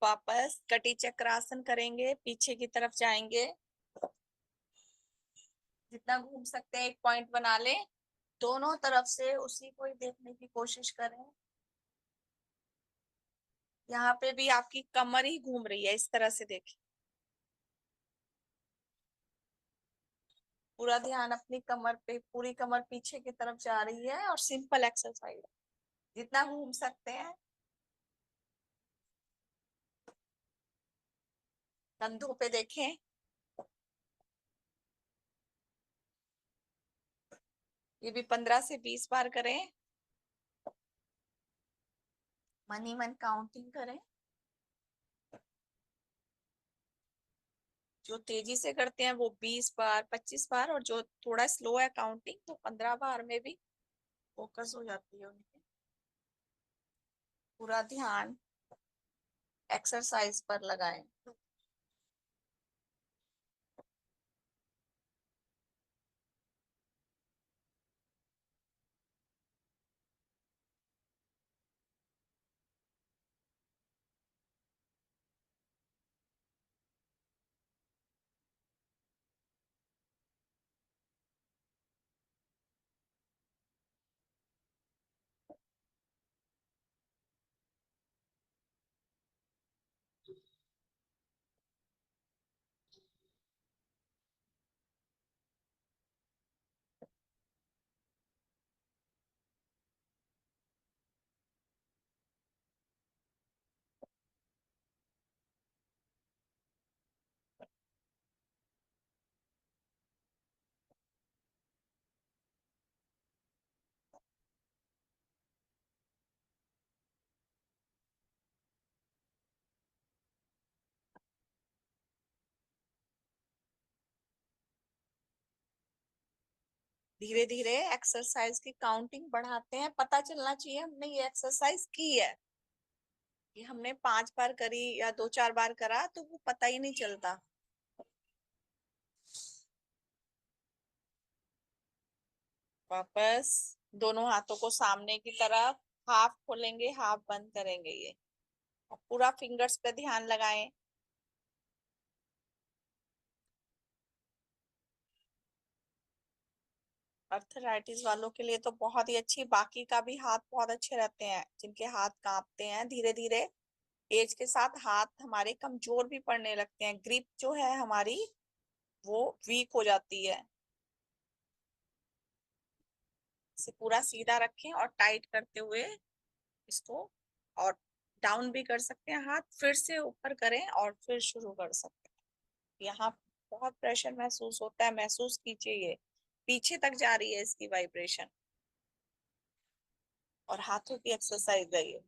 वापस कटी चक्रासन करेंगे, पीछे की तरफ जाएंगे, जितना घूम सकते हैं एक पॉइंट बना लें, दोनों तरफ से उसी को ही देखने की कोशिश करें। यहाँ पे भी आपकी कमर ही घूम रही है, इस तरह से देखिए, पूरा ध्यान अपनी कमर पे, पूरी कमर पीछे की तरफ जा रही है और सिंपल एक्सरसाइज जितना घूम सकते हैं। कंधों पे देखें, ये भी 15 से 20 बार करें, मन ही मन काउंटिंग करें। जो तेजी से करते हैं वो 20 बार 25 बार, और जो थोड़ा स्लो है काउंटिंग तो 15 बार में भी फोकस हो जाती है उनकी। पूरा ध्यान एक्सरसाइज पर लगाएं। धीरे धीरे एक्सरसाइज की काउंटिंग बढ़ाते हैं, पता चलना चाहिए हमने ये एक्सरसाइज की है। ये हमने 5 बार करी या 2-4 बार करा तो वो पता ही नहीं चलता। वापस दोनों हाथों को सामने की तरफ, हाफ खोलेंगे हाफ बंद करेंगे, ये और पूरा फिंगर्स पे ध्यान लगाएं। अर्थराइटिस वालों के लिए तो बहुत ही अच्छी, बाकी का भी हाथ बहुत अच्छे रहते हैं। जिनके हाथ कांपते हैं, धीरे धीरे एज के साथ हाथ हमारे कमजोर भी पड़ने लगते हैं, ग्रिप जो है हमारी वो वीक हो जाती है। इसे पूरा सीधा रखें और टाइट करते हुए इसको, और डाउन भी कर सकते हैं, हाथ फिर से ऊपर करें और फिर शुरू कर सकते हैं। यहाँ बहुत प्रेशर महसूस होता है, महसूस कीजिए, ये पीछे तक जा रही है इसकी वाइब्रेशन, और हाथों की एक्सरसाइज है ये।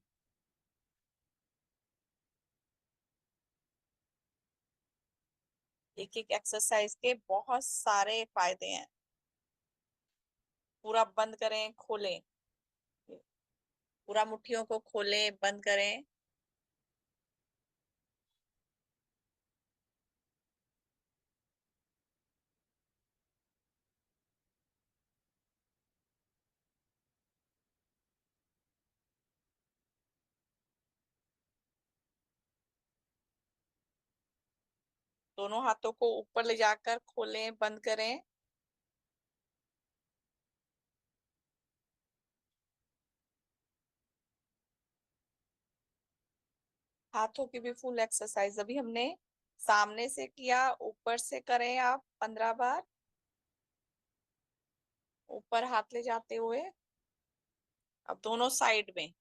एक एक एक्सरसाइज के बहुत सारे फायदे हैं। पूरा बंद करें खोलें, पूरा मुट्ठियों को खोलें बंद करें। दोनों हाथों को ऊपर ले जाकर खोलें बंद करें। हाथों की भी फुल एक्सरसाइज अभी हमने सामने से किया, ऊपर से करें आप 15 बार, ऊपर हाथ ले जाते हुए। अब दोनों साइड में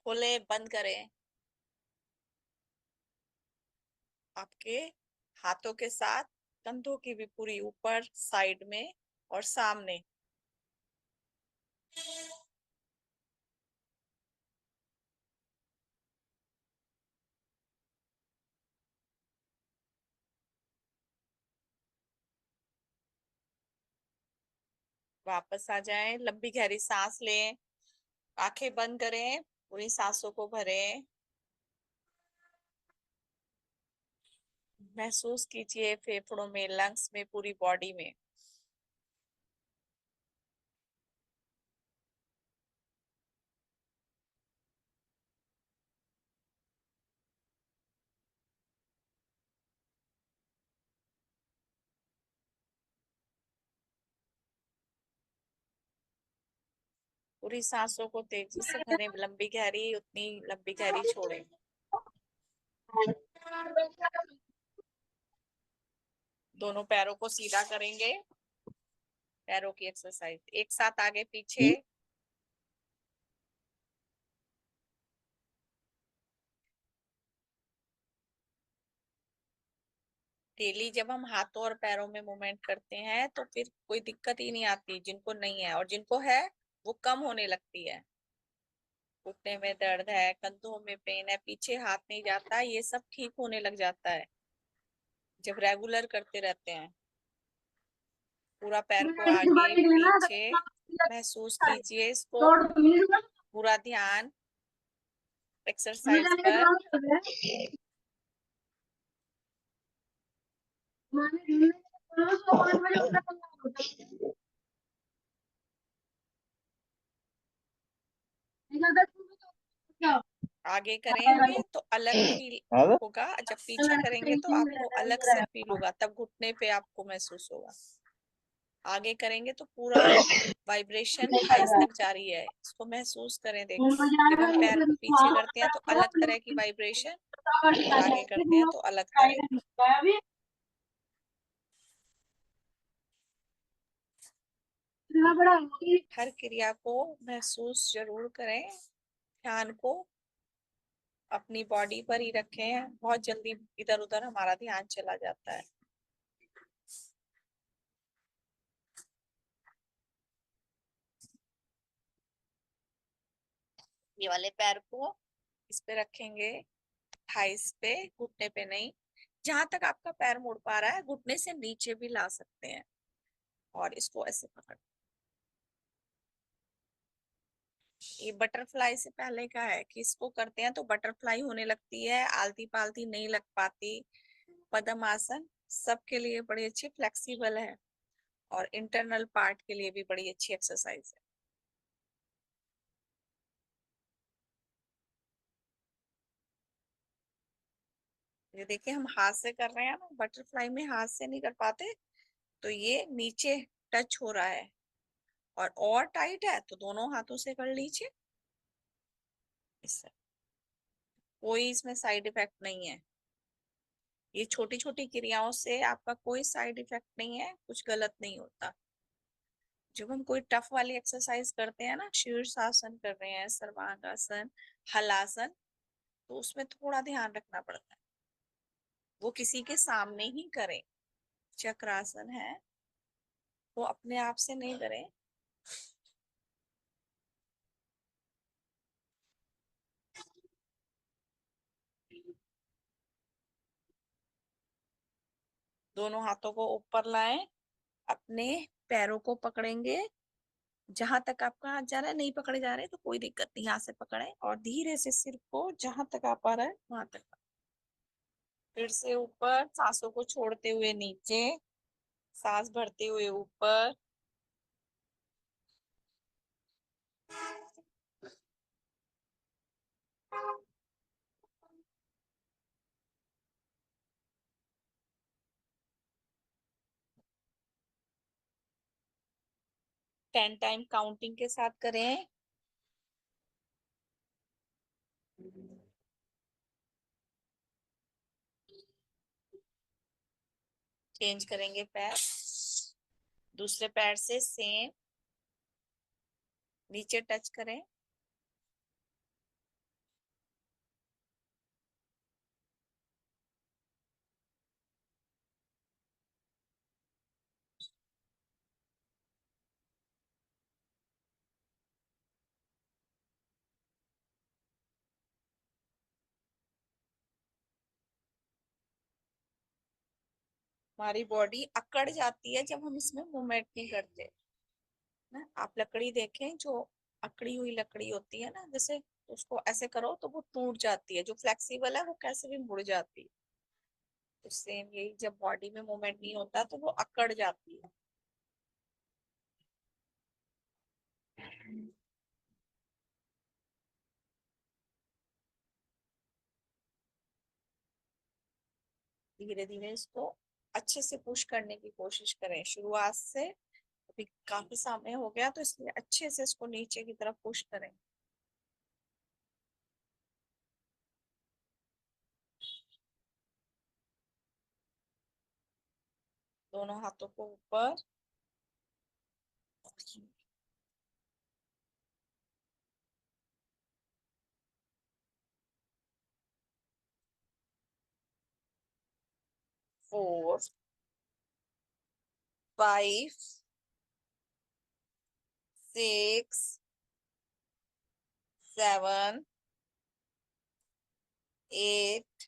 खोलें बंद करें। आपके हाथों के साथ कंधों की भी पूरी ऊपर साइड में और सामने। वापस आ जाएं, लंबी गहरी सांस लें, आंखें बंद करें, पूरी सांसों को भरें। महसूस कीजिए फेफड़ों में, लंग्स में, पूरी बॉडी में। पूरी सांसों को तेजी से भरें, लंबी गहरी, उतनी लंबी गहरी छोड़ें। दोनों पैरों को सीधा करेंगे, पैरों की एक्सरसाइज एक साथ आगे पीछे। डेली जब हम हाथों और पैरों में मूवमेंट करते हैं तो फिर कोई दिक्कत ही नहीं आती, जिनको नहीं है, और जिनको है वो कम होने लगती है। घुटने में दर्द है, कंधों में पेन है, पीछे हाथ नहीं जाता, ये सब ठीक होने लग जाता है जब रेगुलर करते रहते हैं। पूरा पैर को आगे पीछे महसूस कीजिए, इसको पूरा ध्यान एक्सरसाइज पर। आगे करेंगे तो अलग फील होगा, जब पीछे करेंगे तो आपको अलग से फील होगा, तब घुटने पे आपको महसूस होगा। आगे करेंगे तो पूरा वाइब्रेशन थाइस तक जा रही है, इसको महसूस करें। देखिए जब हम पैर को पीछे करते हैं तो अलग तरह की वाइब्रेशन, और आगे करते हैं तो अलग तरह की। हर क्रिया को महसूस जरूर करें, ध्यान को अपनी बॉडी पर ही रखें, बहुत जल्दी इधर उधर हमारा ध्यान चला जाता है। ये वाले पैर को इस पे रखेंगे, थाइस पे, घुटने पे नहीं। जहां तक आपका पैर मुड़ पा रहा है घुटने से नीचे भी ला सकते हैं, और इसको ऐसे पकड़। ये बटरफ्लाई से पहले का है कि इसको करते हैं तो बटरफ्लाई होने लगती है, आलती पालती नहीं लग पाती। पद्म आसन सबके लिए बड़ी अच्छी फ्लेक्सिबल है, और इंटरनल पार्ट के लिए भी बड़ी अच्छी एक्सरसाइज है। ये देखिए हम हाथ से कर रहे हैं ना, बटरफ्लाई में हाथ से नहीं कर पाते, तो ये नीचे टच हो रहा है, और टाइट है तो दोनों हाथों से कर लीजिए। इससे कोई इसमें साइड इफेक्ट नहीं है, ये छोटी छोटी क्रियाओं से आपका कोई साइड इफेक्ट नहीं है, कुछ गलत नहीं होता। जब हम कोई टफ वाली एक्सरसाइज करते हैं ना, शीर्षासन कर रहे हैं, सर्वांगासन, हलासन, तो उसमें थोड़ा ध्यान रखना पड़ता है, वो किसी के सामने ही करें। चक्रासन है वो अपने आप से नहीं करें। दोनों हाथों को ऊपर लाएं, अपने पैरों को पकड़ेंगे, जहां तक आपका हाथ जा रहा है, नहीं पकड़े जा रहे तो कोई दिक्कत नहीं, यहाँ से पकड़े और धीरे से सिर को जहां तक आ पा रहा है वहां तक। फिर से ऊपर, सांसों को छोड़ते हुए नीचे, सांस भरते हुए ऊपर। टेन टाइम काउंटिंग के साथ करें। चेंज करेंगे पैर, दूसरे पैर से सेम नीचे टच करें। हमारी बॉडी अकड़ जाती है जब हम इसमें मूवमेंट नहीं करते ना। आप लकड़ी देखें, जो अकड़ी हुई लकड़ी होती है ना, जैसे उसको ऐसे करो तो वो टूट जाती है, जो फ्लेक्सिबल है वो कैसे भी मुड़ जाती है। तो सेम यही, जब बॉडी में मूवमेंट नहीं होता तो वो अकड़ जाती है। धीरे धीरे इसको अच्छे से पुश करने की कोशिश करें, शुरुआत से अभी काफी सामने हो गया तो इसलिए अच्छे से इसको नीचे की तरफ पुश करें। दोनों हाथों को ऊपर, 4 5 6 7 8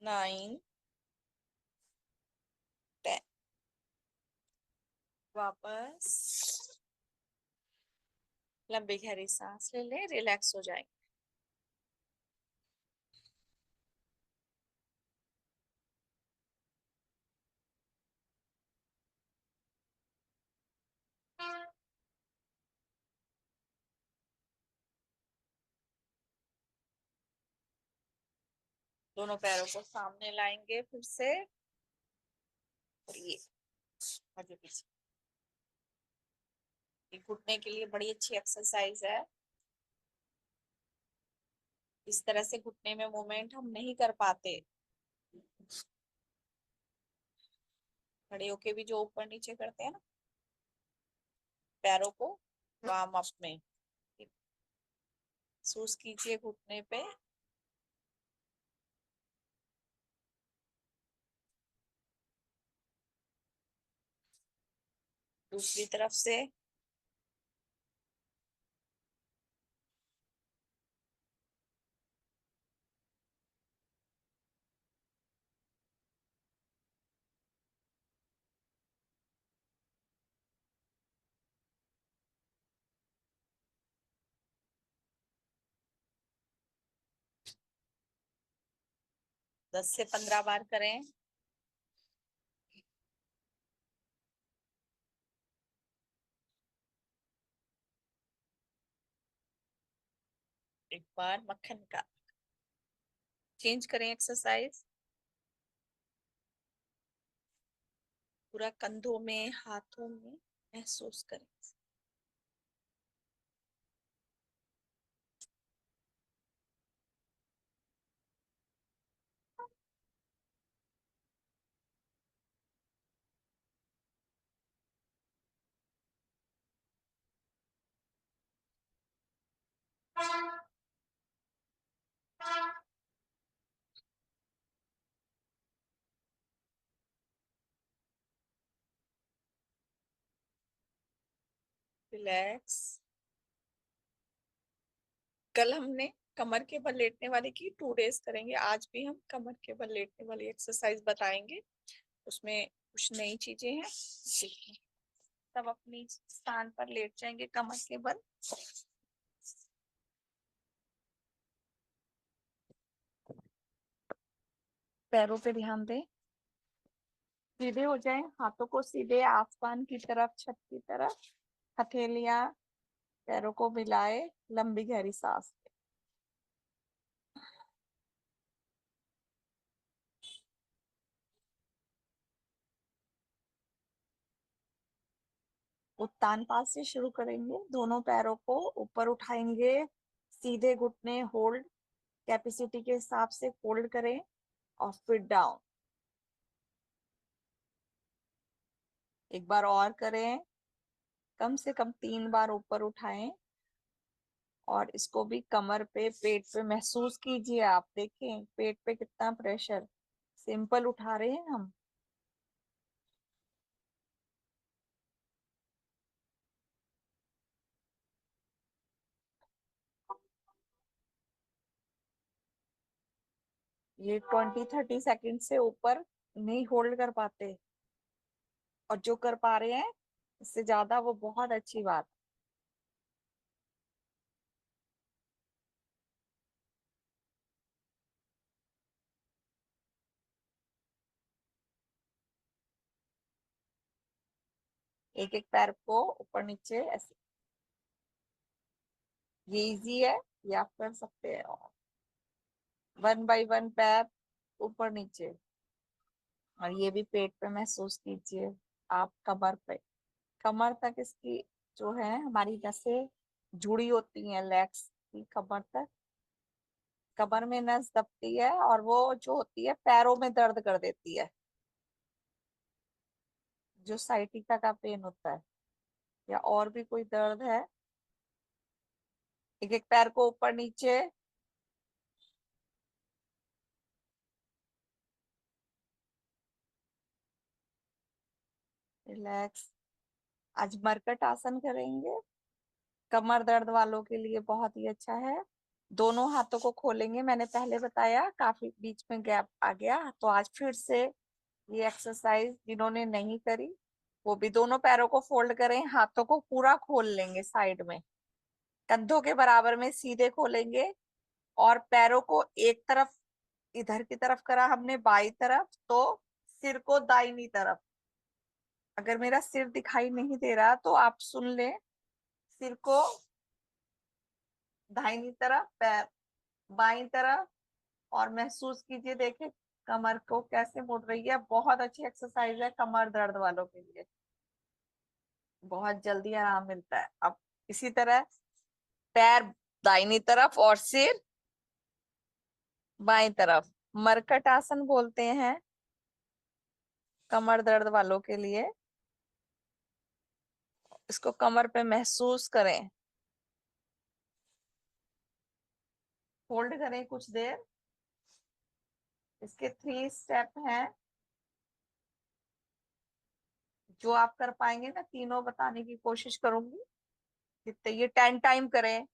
9 10। वापस लंबी गहरी सांस ले ले, रिलैक्स हो जाएंगे। दोनों पैरों को सामने लाएंगे फिर से, और ये आगे पीछे। ये घुटने के लिए बड़ी अच्छी एक्सरसाइज है। इस तरह से घुटने में मूवमेंट हम नहीं कर पाते। खड़े होके भी जो ऊपर नीचे करते हैं ना पैरों को, वार्म अप में महसूस कीजिए घुटने पे। दूसरी तरफ से दस से 15 बार करें। एक बार मक्खन का चेंज करें एक्सरसाइज। पूरा कंधों में, हाथों में महसूस करें। रिलैक्स। कल हमने कमर के बल लेटने वाली की 2 डेज करेंगे, आज भी हम कमर के बल लेटने वाली एक्सरसाइज बताएंगे। उसमें कुछ नई चीजें हैं। सब अपनी स्थान पर लेट जाएंगे कमर के बल। पैरों पे ध्यान दें, सीधे हो जाएं, हाथों को सीधे आसमान की तरफ, छत की तरफ, हथेलियां पैरों को मिलाए, लंबी गहरी सांस लें। उत्तान पास से शुरू करेंगे। दोनों पैरों को ऊपर उठाएंगे, सीधे घुटने होल्ड, कैपेसिटी के हिसाब से फोल्ड करें और फिर डाउन। एक बार और करें, कम से कम 3 बार ऊपर उठाएं और इसको भी कमर पे, पेट पे महसूस कीजिए। आप देखें पेट पे कितना प्रेशर। सिंपल उठा रहे हैं हम। ये 20-30 सेकंड से ऊपर नहीं होल्ड कर पाते, और जो कर पा रहे हैं इससे ज्यादा वो बहुत अच्छी बात। एक एक पैर को ऊपर नीचे ऐसे, ये इजी है, ये आप कर सकते हैं। 1 बाय 1 पैर ऊपर नीचे, और ये भी पेट पे महसूस कीजिए। आप कमर तक इसकी जो है हमारी नसें जुड़ी होती हैं, लेग्स की कमर तक। कमर में नस दबती है और वो जो होती है पैरों में दर्द कर देती है, जो साइटिका का पेन होता है, या और भी कोई दर्द है। एक एक पैर को ऊपर नीचे, रिलैक्स। आज मरकट आसन करेंगे, कमर दर्द वालों के लिए बहुत ही अच्छा है। दोनों हाथों को खोलेंगे, मैंने पहले बताया, काफी बीच में गैप आ गया, तो आज फिर से ये एक्सरसाइज जिन्होंने नहीं करी वो भी दोनों पैरों को फोल्ड करें, हाथों को पूरा खोल लेंगे साइड में, कंधों के बराबर में सीधे खोलेंगे, और पैरों को एक तरफ इधर की तरफ करा हमने बाई तरफ, तो सिर को दाहिनी तरफ। अगर मेरा सिर दिखाई नहीं दे रहा तो आप सुन ले, सिर को दाहिनी तरफ, पैर बाईं तरफ, और महसूस कीजिए, देखें कमर को कैसे मुड़ रही है। बहुत अच्छी एक्सरसाइज है कमर दर्द वालों के लिए, बहुत जल्दी आराम मिलता है। अब इसी तरह पैर दाहिनी तरफ और सिर बाईं तरफ, मरकट आसन बोलते हैं कमर दर्द वालों के लिए। इसको कमर पे महसूस करें, होल्ड करें कुछ देर। इसके 3 स्टेप हैं, जो आप कर पाएंगे मैं तीनों बताने की कोशिश करूंगी, जितने ये 10 टाइम करें।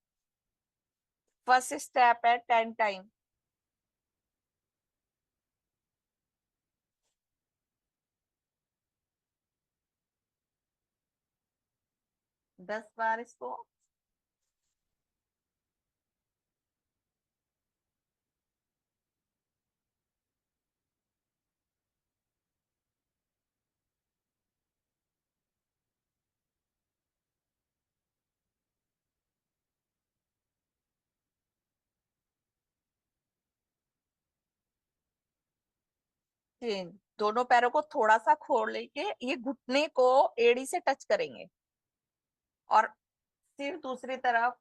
फर्स्ट स्टेप है 10 टाइम, दस बार इसको। चेंज, दोनों पैरों को थोड़ा सा खोल लेके ये घुटने को एड़ी से टच करेंगे, और सिर दूसरी तरफ,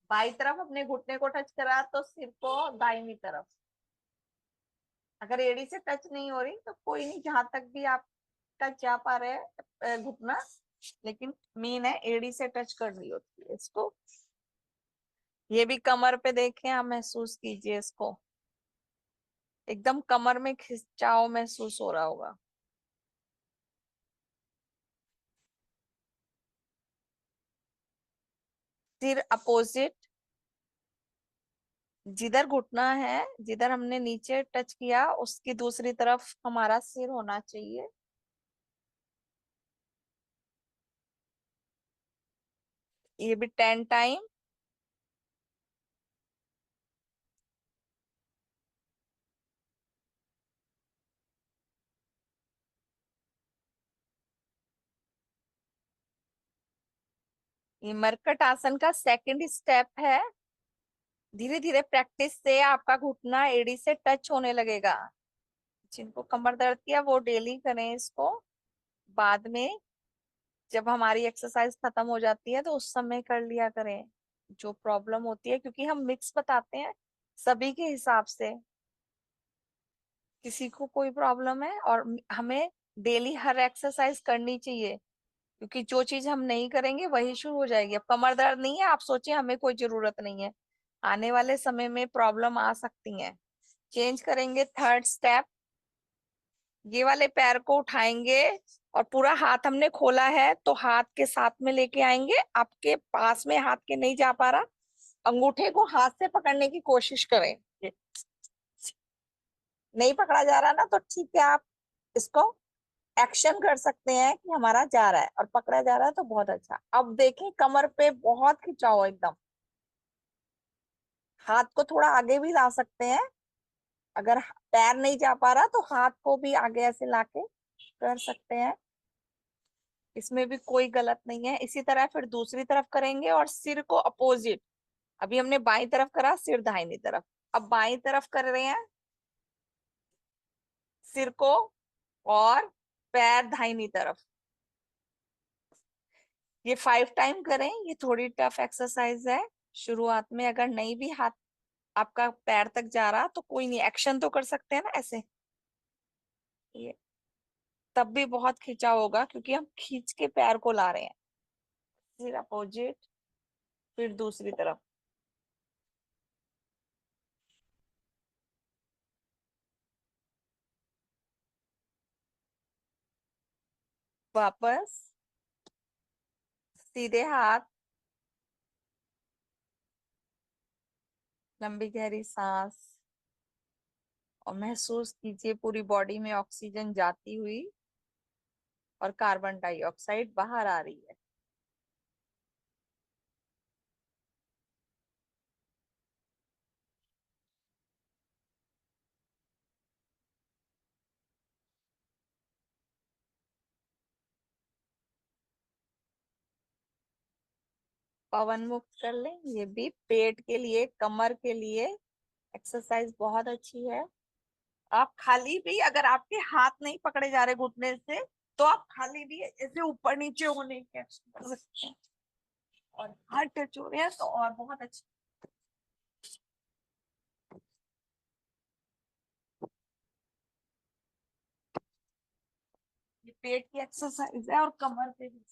बाई तरफ अपने घुटने को टच करा तो सिर को दाहिनी तरफ। अगर एड़ी से टच नहीं हो रही तो कोई नहीं, जहां तक भी आप टच जा पा रहे हैं घुटना, लेकिन मेन है एड़ी से टच करनी होती है इसको। ये भी कमर पे देखें, आप महसूस कीजिए इसको, एकदम कमर में खिंचाव महसूस हो रहा होगा। सिर अपोजिट, जिधर घुटना है, जिधर हमने नीचे टच किया उसकी दूसरी तरफ हमारा सिर होना चाहिए। ये भी 10 टाइम। ये मरकट आसन का सेकंड स्टेप है। धीरे धीरे प्रैक्टिस से आपका घुटना एड़ी से टच होने लगेगा। जिनको कमर दर्द किया वो डेली करें इसको, बाद में जब हमारी एक्सरसाइज खत्म हो जाती है तो उस समय कर लिया करें जो प्रॉब्लम होती है, क्योंकि हम मिक्स बताते हैं सभी के हिसाब से, किसी को कोई प्रॉब्लम है, और हमें डेली हर एक्सरसाइज करनी चाहिए, क्योंकि जो चीज हम नहीं करेंगे वही शुरू हो जाएगी। अब कमर दर्द नहीं है, आप सोचिए हमें कोई जरूरत नहीं है, आने वाले समय में प्रॉब्लम आ सकती है। चेंज करेंगे थर्ड स्टेप, ये वाले पैर को उठाएंगे और पूरा हाथ हमने खोला है तो हाथ के साथ में लेके आएंगे, आपके पास में हाथ के नहीं जा पा रहा, अंगूठे को हाथ से पकड़ने की कोशिश करें। नहीं पकड़ा जा रहा ना तो ठीक है, आप इसको एक्शन कर सकते हैं कि हमारा जा रहा है, और पकड़ा जा रहा है तो बहुत अच्छा। अब देखें कमर पे बहुत खिंचाव एकदम, हाथ को थोड़ा आगे भी ला सकते हैं, अगर पैर नहीं जा पा रहा तो हाथ को भी आगे ऐसे लाके कर सकते हैं, इसमें भी कोई गलत नहीं है। इसी तरह फिर दूसरी तरफ करेंगे, और सिर को अपोजिट, अभी हमने बाईं तरफ करा, सिर दाहिनी तरफ, अब बाईं तरफ कर रहे हैं सिर को, और पैर दाहिनी तरफ। ये 5 टाइम करें। ये थोड़ी टफ एक्सरसाइज है शुरुआत में। अगर नहीं भी हाथ आपका पैर तक जा रहा तो कोई नहीं, एक्शन तो कर सकते हैं ना ऐसे। ये तब भी बहुत खिंचा होगा क्योंकि हम खींच के पैर को ला रहे हैं। फिर अपोजिट, फिर दूसरी तरफ। वापस सीधे हाथ, लंबी गहरी सांस, और महसूस कीजिए पूरी बॉडी में ऑक्सीजन जाती हुई और कार्बन डाइऑक्साइड बाहर आ रही है। पवन मुक्त कर लें। ये भी पेट के लिए, कमर के लिए एक्सरसाइज बहुत अच्छी है। आप खाली भी, अगर आपके हाथ नहीं पकड़े जा रहे घुटने से, तो आप खाली भी ऐसे ऊपर नीचे होने के action कर सकते हैं। और हाथ टच हो रहे हैं तो और बहुत अच्छा। ये पेट की एक्सरसाइज है और कमर पे भी।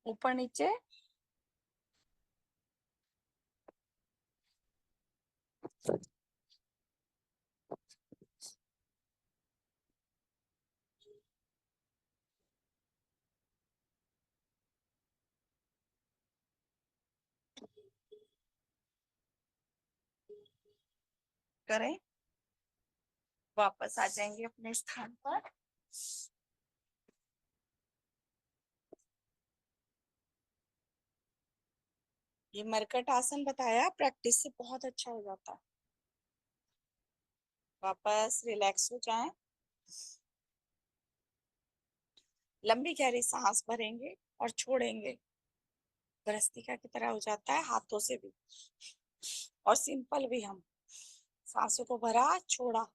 ऊपर नीचे, करें। वापस आ जाएंगे अपने स्थान पर। ये मरकट आसन बताया, प्रैक्टिस से बहुत अच्छा हो जाता है। वापस रिलैक्स हो जाएं। लंबी गहरी सांस भरेंगे और छोड़ेंगे। भ्रस्तिका की तरह हो जाता है, हाथों से भी और सिंपल भी। हम सांसों को भरा, छोड़ा।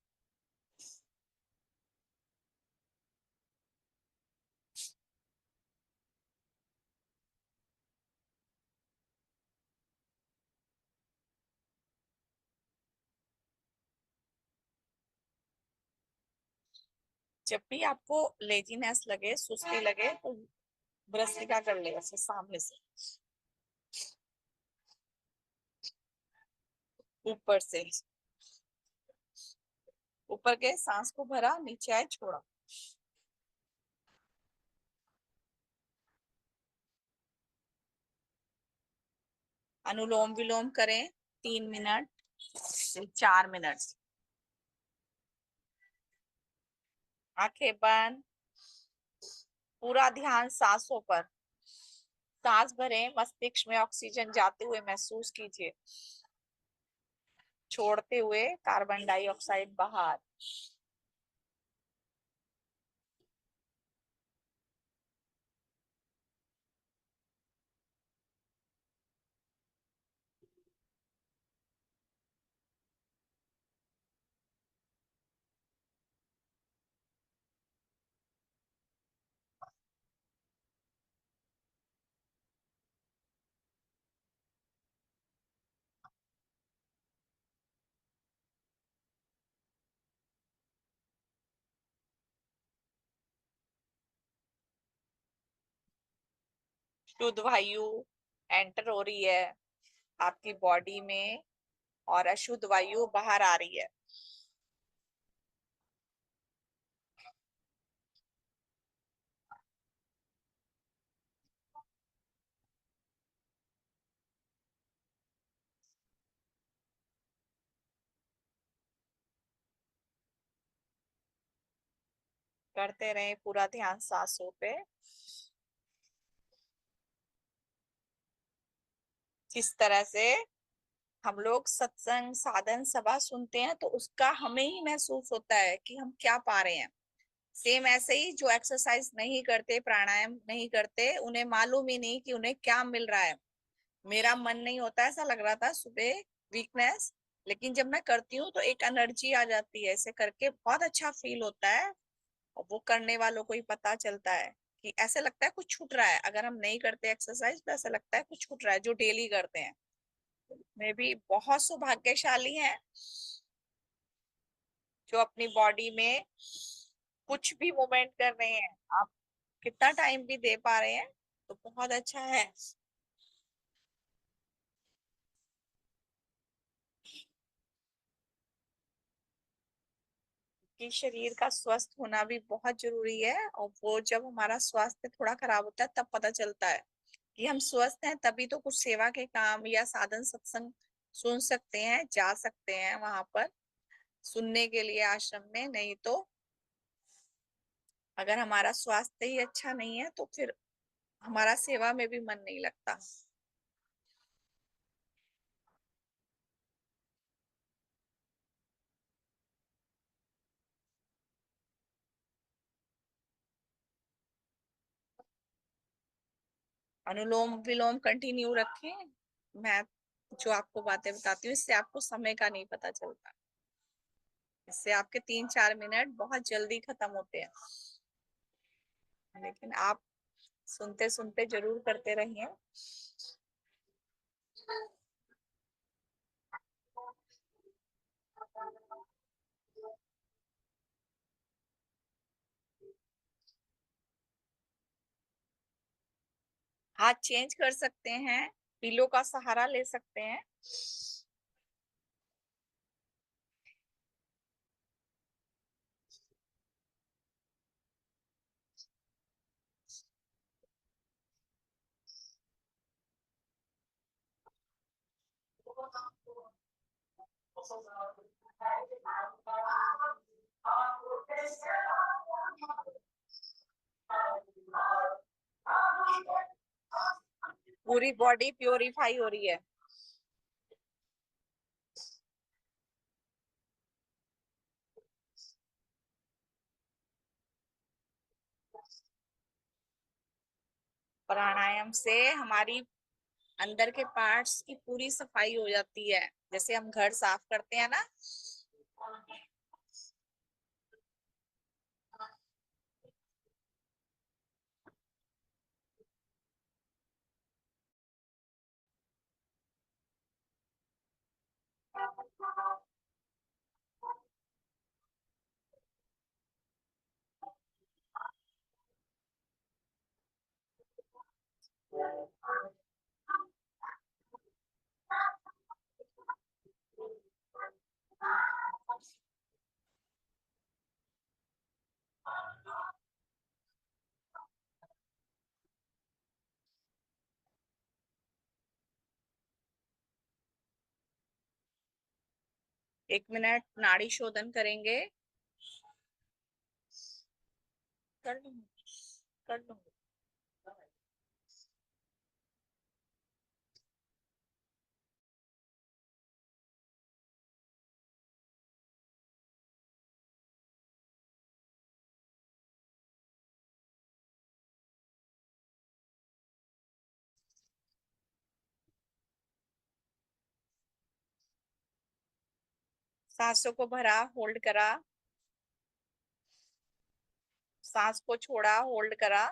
जब भी आपको लेजीनेस लगे, सुस्ती लगे, तो भ्रस्तिका कर ले ऐसे सामने से, ऊपर से। ऊपर के सांस को भरा, नीचे आए, छोड़ा। अनुलोम विलोम करें 3 मिनट से 4 मिनट। आंखें बंद, पूरा ध्यान सांसों पर। सांस भरें, मस्तिष्क में ऑक्सीजन जाते हुए महसूस कीजिए, छोड़ते हुए कार्बन डाइऑक्साइड बाहर। शुद्ध वायु एंटर हो रही है आपकी बॉडी में और अशुद्ध वायु बाहर आ रही है। करते रहें, पूरा ध्यान सांसों पे। जिस तरह से हम लोग सत्संग साधन सभा सुनते हैं तो उसका हमें ही महसूस होता है कि हम क्या पा रहे हैं। सेम ऐसे ही जो एक्सरसाइज नहीं करते, प्राणायाम नहीं करते, उन्हें मालूम ही नहीं कि उन्हें क्या मिल रहा है। मेरा मन नहीं होता, ऐसा लग रहा था सुबह, वीकनेस, लेकिन जब मैं करती हूँ तो एक एनर्जी आ जाती है, ऐसे करके बहुत अच्छा फील होता है। और वो करने वालों को ही पता चलता है कि ऐसे लगता है कुछ छूट रहा है। अगर हम नहीं करते एक्सरसाइज तो ऐसा लगता है कुछ छूट रहा है, जो डेली करते हैं। मैं भी बहुत सौभाग्यशाली हैं जो अपनी बॉडी में कुछ भी मूवमेंट कर रहे हैं। आप कितना टाइम भी दे पा रहे हैं तो बहुत अच्छा है। कि शरीर का स्वस्थ होना भी बहुत जरूरी है, और वो जब हमारा स्वास्थ्य थोड़ा खराब होता है तब पता चलता है कि हम स्वस्थ हैं। तभी तो कुछ सेवा के काम या साधन सत्संग सुन सकते हैं, जा सकते हैं वहां पर सुनने के लिए आश्रम में। नहीं तो अगर हमारा स्वास्थ्य ही अच्छा नहीं है तो फिर हमारा सेवा में भी मन नहीं लगता। अनुलोम विलोम कंटिन्यू रखें। मैं जो आपको बातें बताती हूँ इससे आपको समय का नहीं पता चलता। इससे आपके 3-4 मिनट बहुत जल्दी खत्म होते हैं, लेकिन आप सुनते सुनते जरूर करते रहिए। हाथ चेंज कर सकते हैं, पिलो का सहारा ले सकते हैं। पूरी बॉडी प्योरीफाई हो रही है। प्राणायाम से हमारी अंदर के पार्ट्स की पूरी सफाई हो जाती है, जैसे हम घर साफ करते हैं ना। एक मिनट नाड़ी शोधन करेंगे। कर लूंगी, कर लूंगी। सांसों को भरा, होल्ड करा, सांस को छोड़ा, होल्ड करा।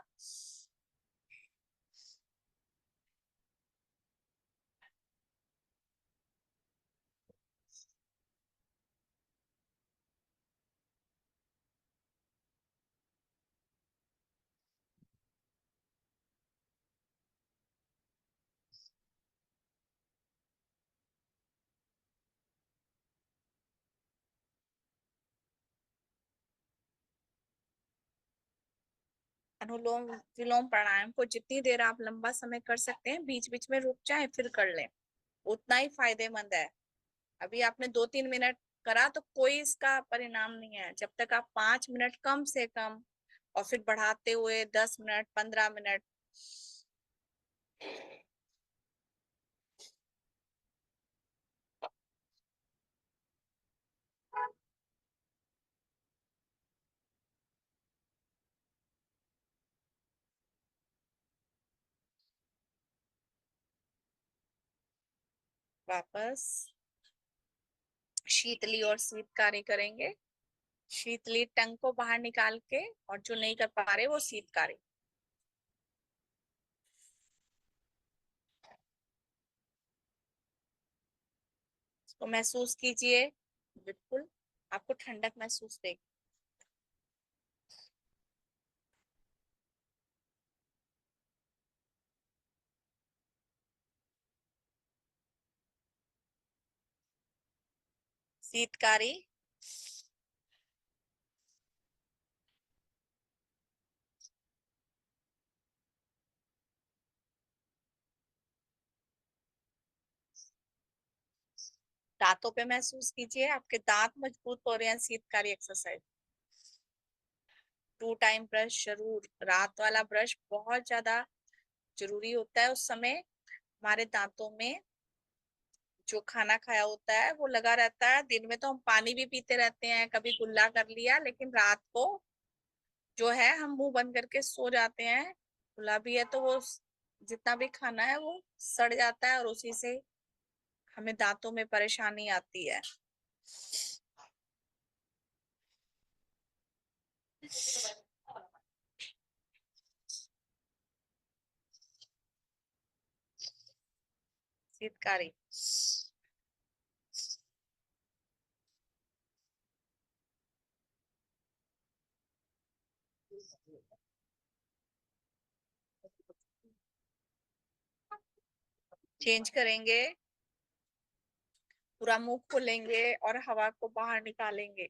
अनुलोम विलोम प्राणायाम को जितनी देर आप लंबा समय कर सकते हैं, बीच बीच में रुक जाए फिर कर लें, उतना ही फायदेमंद है। अभी आपने 2-3 मिनट करा तो कोई इसका परिणाम नहीं है। जब तक आप 5 मिनट कम से कम, और फिर बढ़ाते हुए 10 मिनट, 15 मिनट। वापस शीतली और शीतकारी करेंगे। शीतली टंग को बाहर निकाल के, और जो नहीं कर पा रहे वो शीतकारी। इसको महसूस कीजिए, बिल्कुल आपको ठंडक महसूस देगी। शीतकारी, दांतों पे महसूस कीजिए, आपके दांत मजबूत हो रहे हैं शीतकारी एक्सरसाइज। 2 टाइम ब्रश जरूर, रात वाला ब्रश बहुत ज्यादा जरूरी होता है। उस समय हमारे दांतों में जो खाना खाया होता है वो लगा रहता है। दिन में तो हम पानी भी पीते रहते हैं, कभी कुल्ला कर लिया, लेकिन रात को जो है हम मुंह बंद करके सो जाते हैं। खुला भी है तो वो जितना भी खाना है वो सड़ जाता है, और उसी से हमें दांतों में परेशानी आती है। शीतकारी, चेंज करेंगे, पूरा मुंह खोलेंगे और हवा को बाहर निकालेंगे।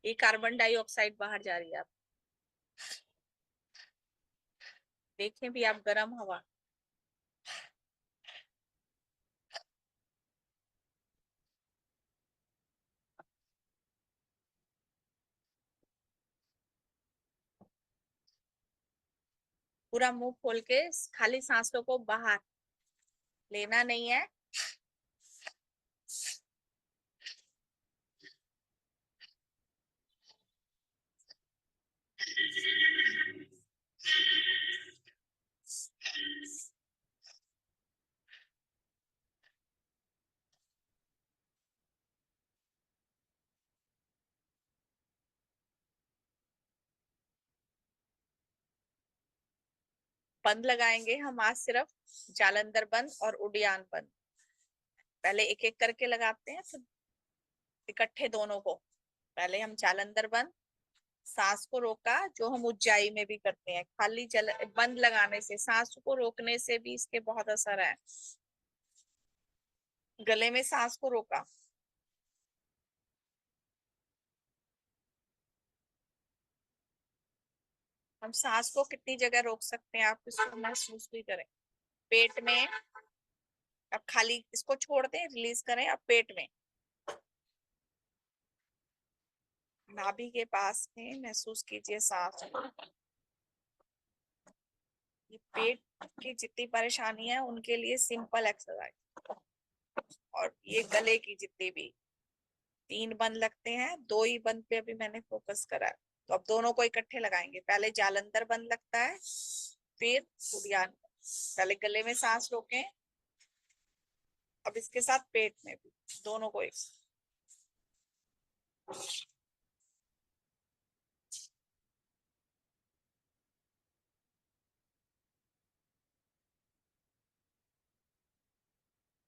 ये कार्बन डाइऑक्साइड बाहर जा रही है। आप देखें भी आप गर्म हवा। पूरा मुंह खोल के खाली सांसों को बाहर लेना नहीं है। बंद लगाएंगे हम आज, सिर्फ जालंधर बंद और उड़ियान बंद। पहले एक एक करके लगाते हैं, फिर इकट्ठे दोनों को। पहले हम जालंधर बंद, सांस को रोका, जो हम उज्जाई में भी करते हैं। खाली बंद लगाने से, सांस को रोकने से भी इसके बहुत असर है। गले में सांस को रोका, हम सांस को कितनी जगह रोक सकते हैं, आप इसको महसूस भी करें। पेट में, अब खाली इसको छोड़ दें, रिलीज करें। अब पेट में, नाभि के पास में महसूस कीजिए सांस। ये पेट की जितनी परेशानी है उनके लिए सिंपल एक्सरसाइज। और ये गले की जितनी भी, 3 बंद लगते हैं, 2 ही बंद पे अभी मैंने फोकस करा है। तो अब दोनों को इकट्ठे लगाएंगे। पहले जालंधर बंद लगता है, फिर उड़ियान। पहले गले में सांस रोकें, अब इसके साथ पेट में भी, दोनों को एक।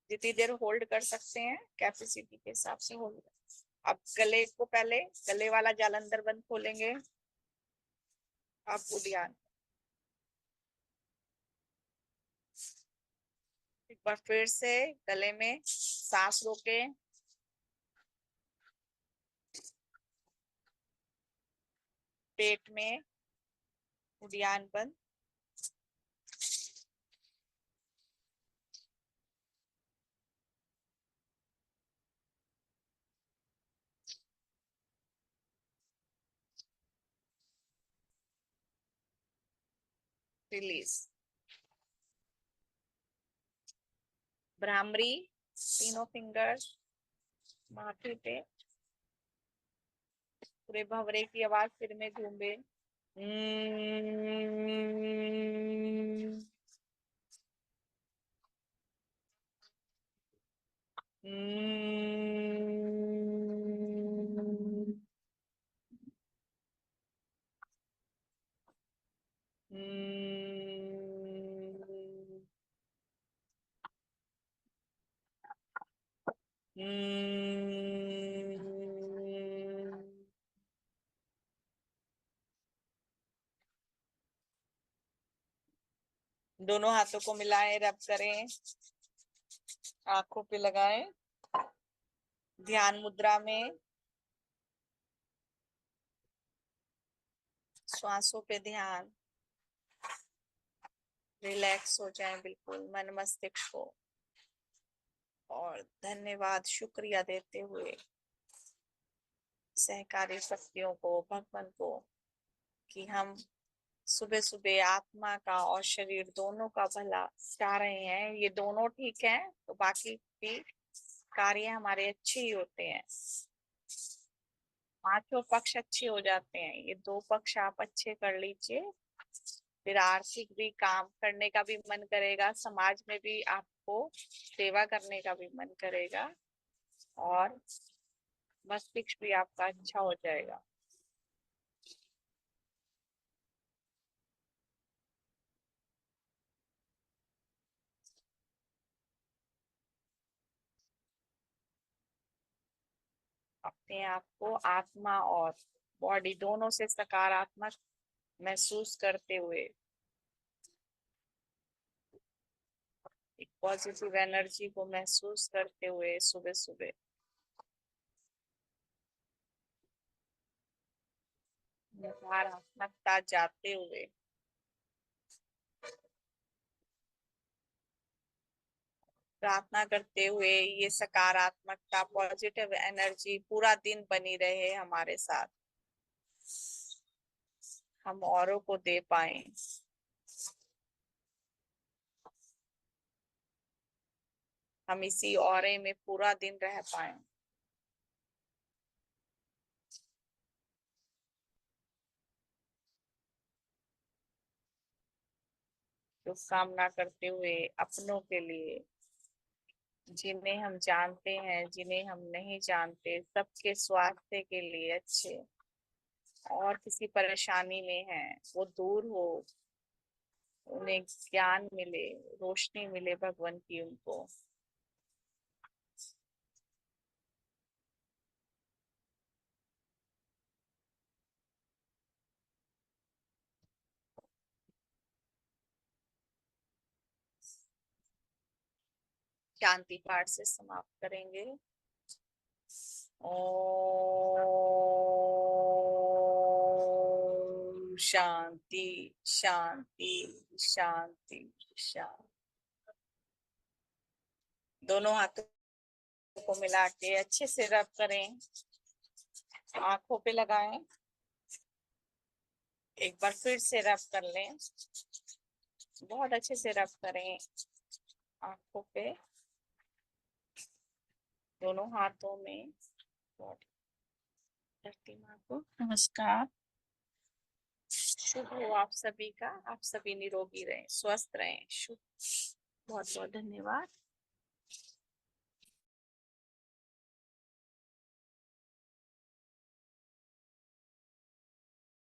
जितनी देर होल्ड कर सकते हैं कैपेसिटी के हिसाब से होल्ड कर। अब गले को, पहले गले वाला जालंधर बंद खोलेंगे, अब उड़ियान। एक बार फिर से गले में सांस रोके, पेट में उड़ियान बंद। रिलीज। भ्रामरी, तीनों फिंगर माथे पे, पूरे भंवरे की आवाज सिर में घूमे। हम्म, हम्म, हम्म। दोनों हाथों को मिलाएं, रब करें, आंखों पे लगाएं, ध्यान मुद्रा में श्वासों पे ध्यान, रिलैक्स हो जाएं बिल्कुल मन मस्तिष्क को, और धन्यवाद शुक्रिया देते हुए सहकारी शक्तियों को, भगवान को, कि हम सुबह सुबह आत्मा का और शरीर दोनों का भला चाह रहे हैं। ये दोनों ठीक है तो बाकी भी कार्य हमारे अच्छे ही होते हैं, पांचों पक्ष अच्छे हो जाते हैं। ये दो पक्ष आप अच्छे कर लीजिए, फिर आर्थिक भी काम करने का भी मन करेगा, समाज में भी आपको सेवा करने का भी मन करेगा, और मस्तिष्क भी आपका अच्छा हो जाएगा। अपने आप को आत्मा और बॉडी दोनों से सकारात्मक महसूस करते हुए, एक पॉजिटिव एनर्जी को महसूस करते हुए सुबह सुबह नकारात्मकता जाते हुए प्रार्थना करते हुए ये सकारात्मकता, पॉजिटिव एनर्जी पूरा दिन बनी रहे हमारे साथ, हम औरों को दे पाए। हम इसी ऑरे में पूरा दिन रह पाए। शुभकामना करते हुए अपनों के लिए, जिन्हें हम जानते हैं, जिन्हें हम नहीं जानते, सबके स्वास्थ्य के लिए अच्छे, और किसी परेशानी में है वो दूर हो, उन्हें ज्ञान मिले, रोशनी मिले भगवान की उनको। शांति पाठ से समाप्त करेंगे। ओम शांति शांति शांति शांति। दोनों हाथों को मिला के अच्छे से रब करें, आंखों पे लगाएं, एक बार फिर से रब कर लें, बहुत अच्छे से रब करें आंखों पे, दोनों हाथों में। धरती माँ को नमस्कार। शुभ हो आप सभी का, आप सभी निरोगी रहें, स्वस्थ रहें। शुभ, बहुत बहुत धन्यवाद।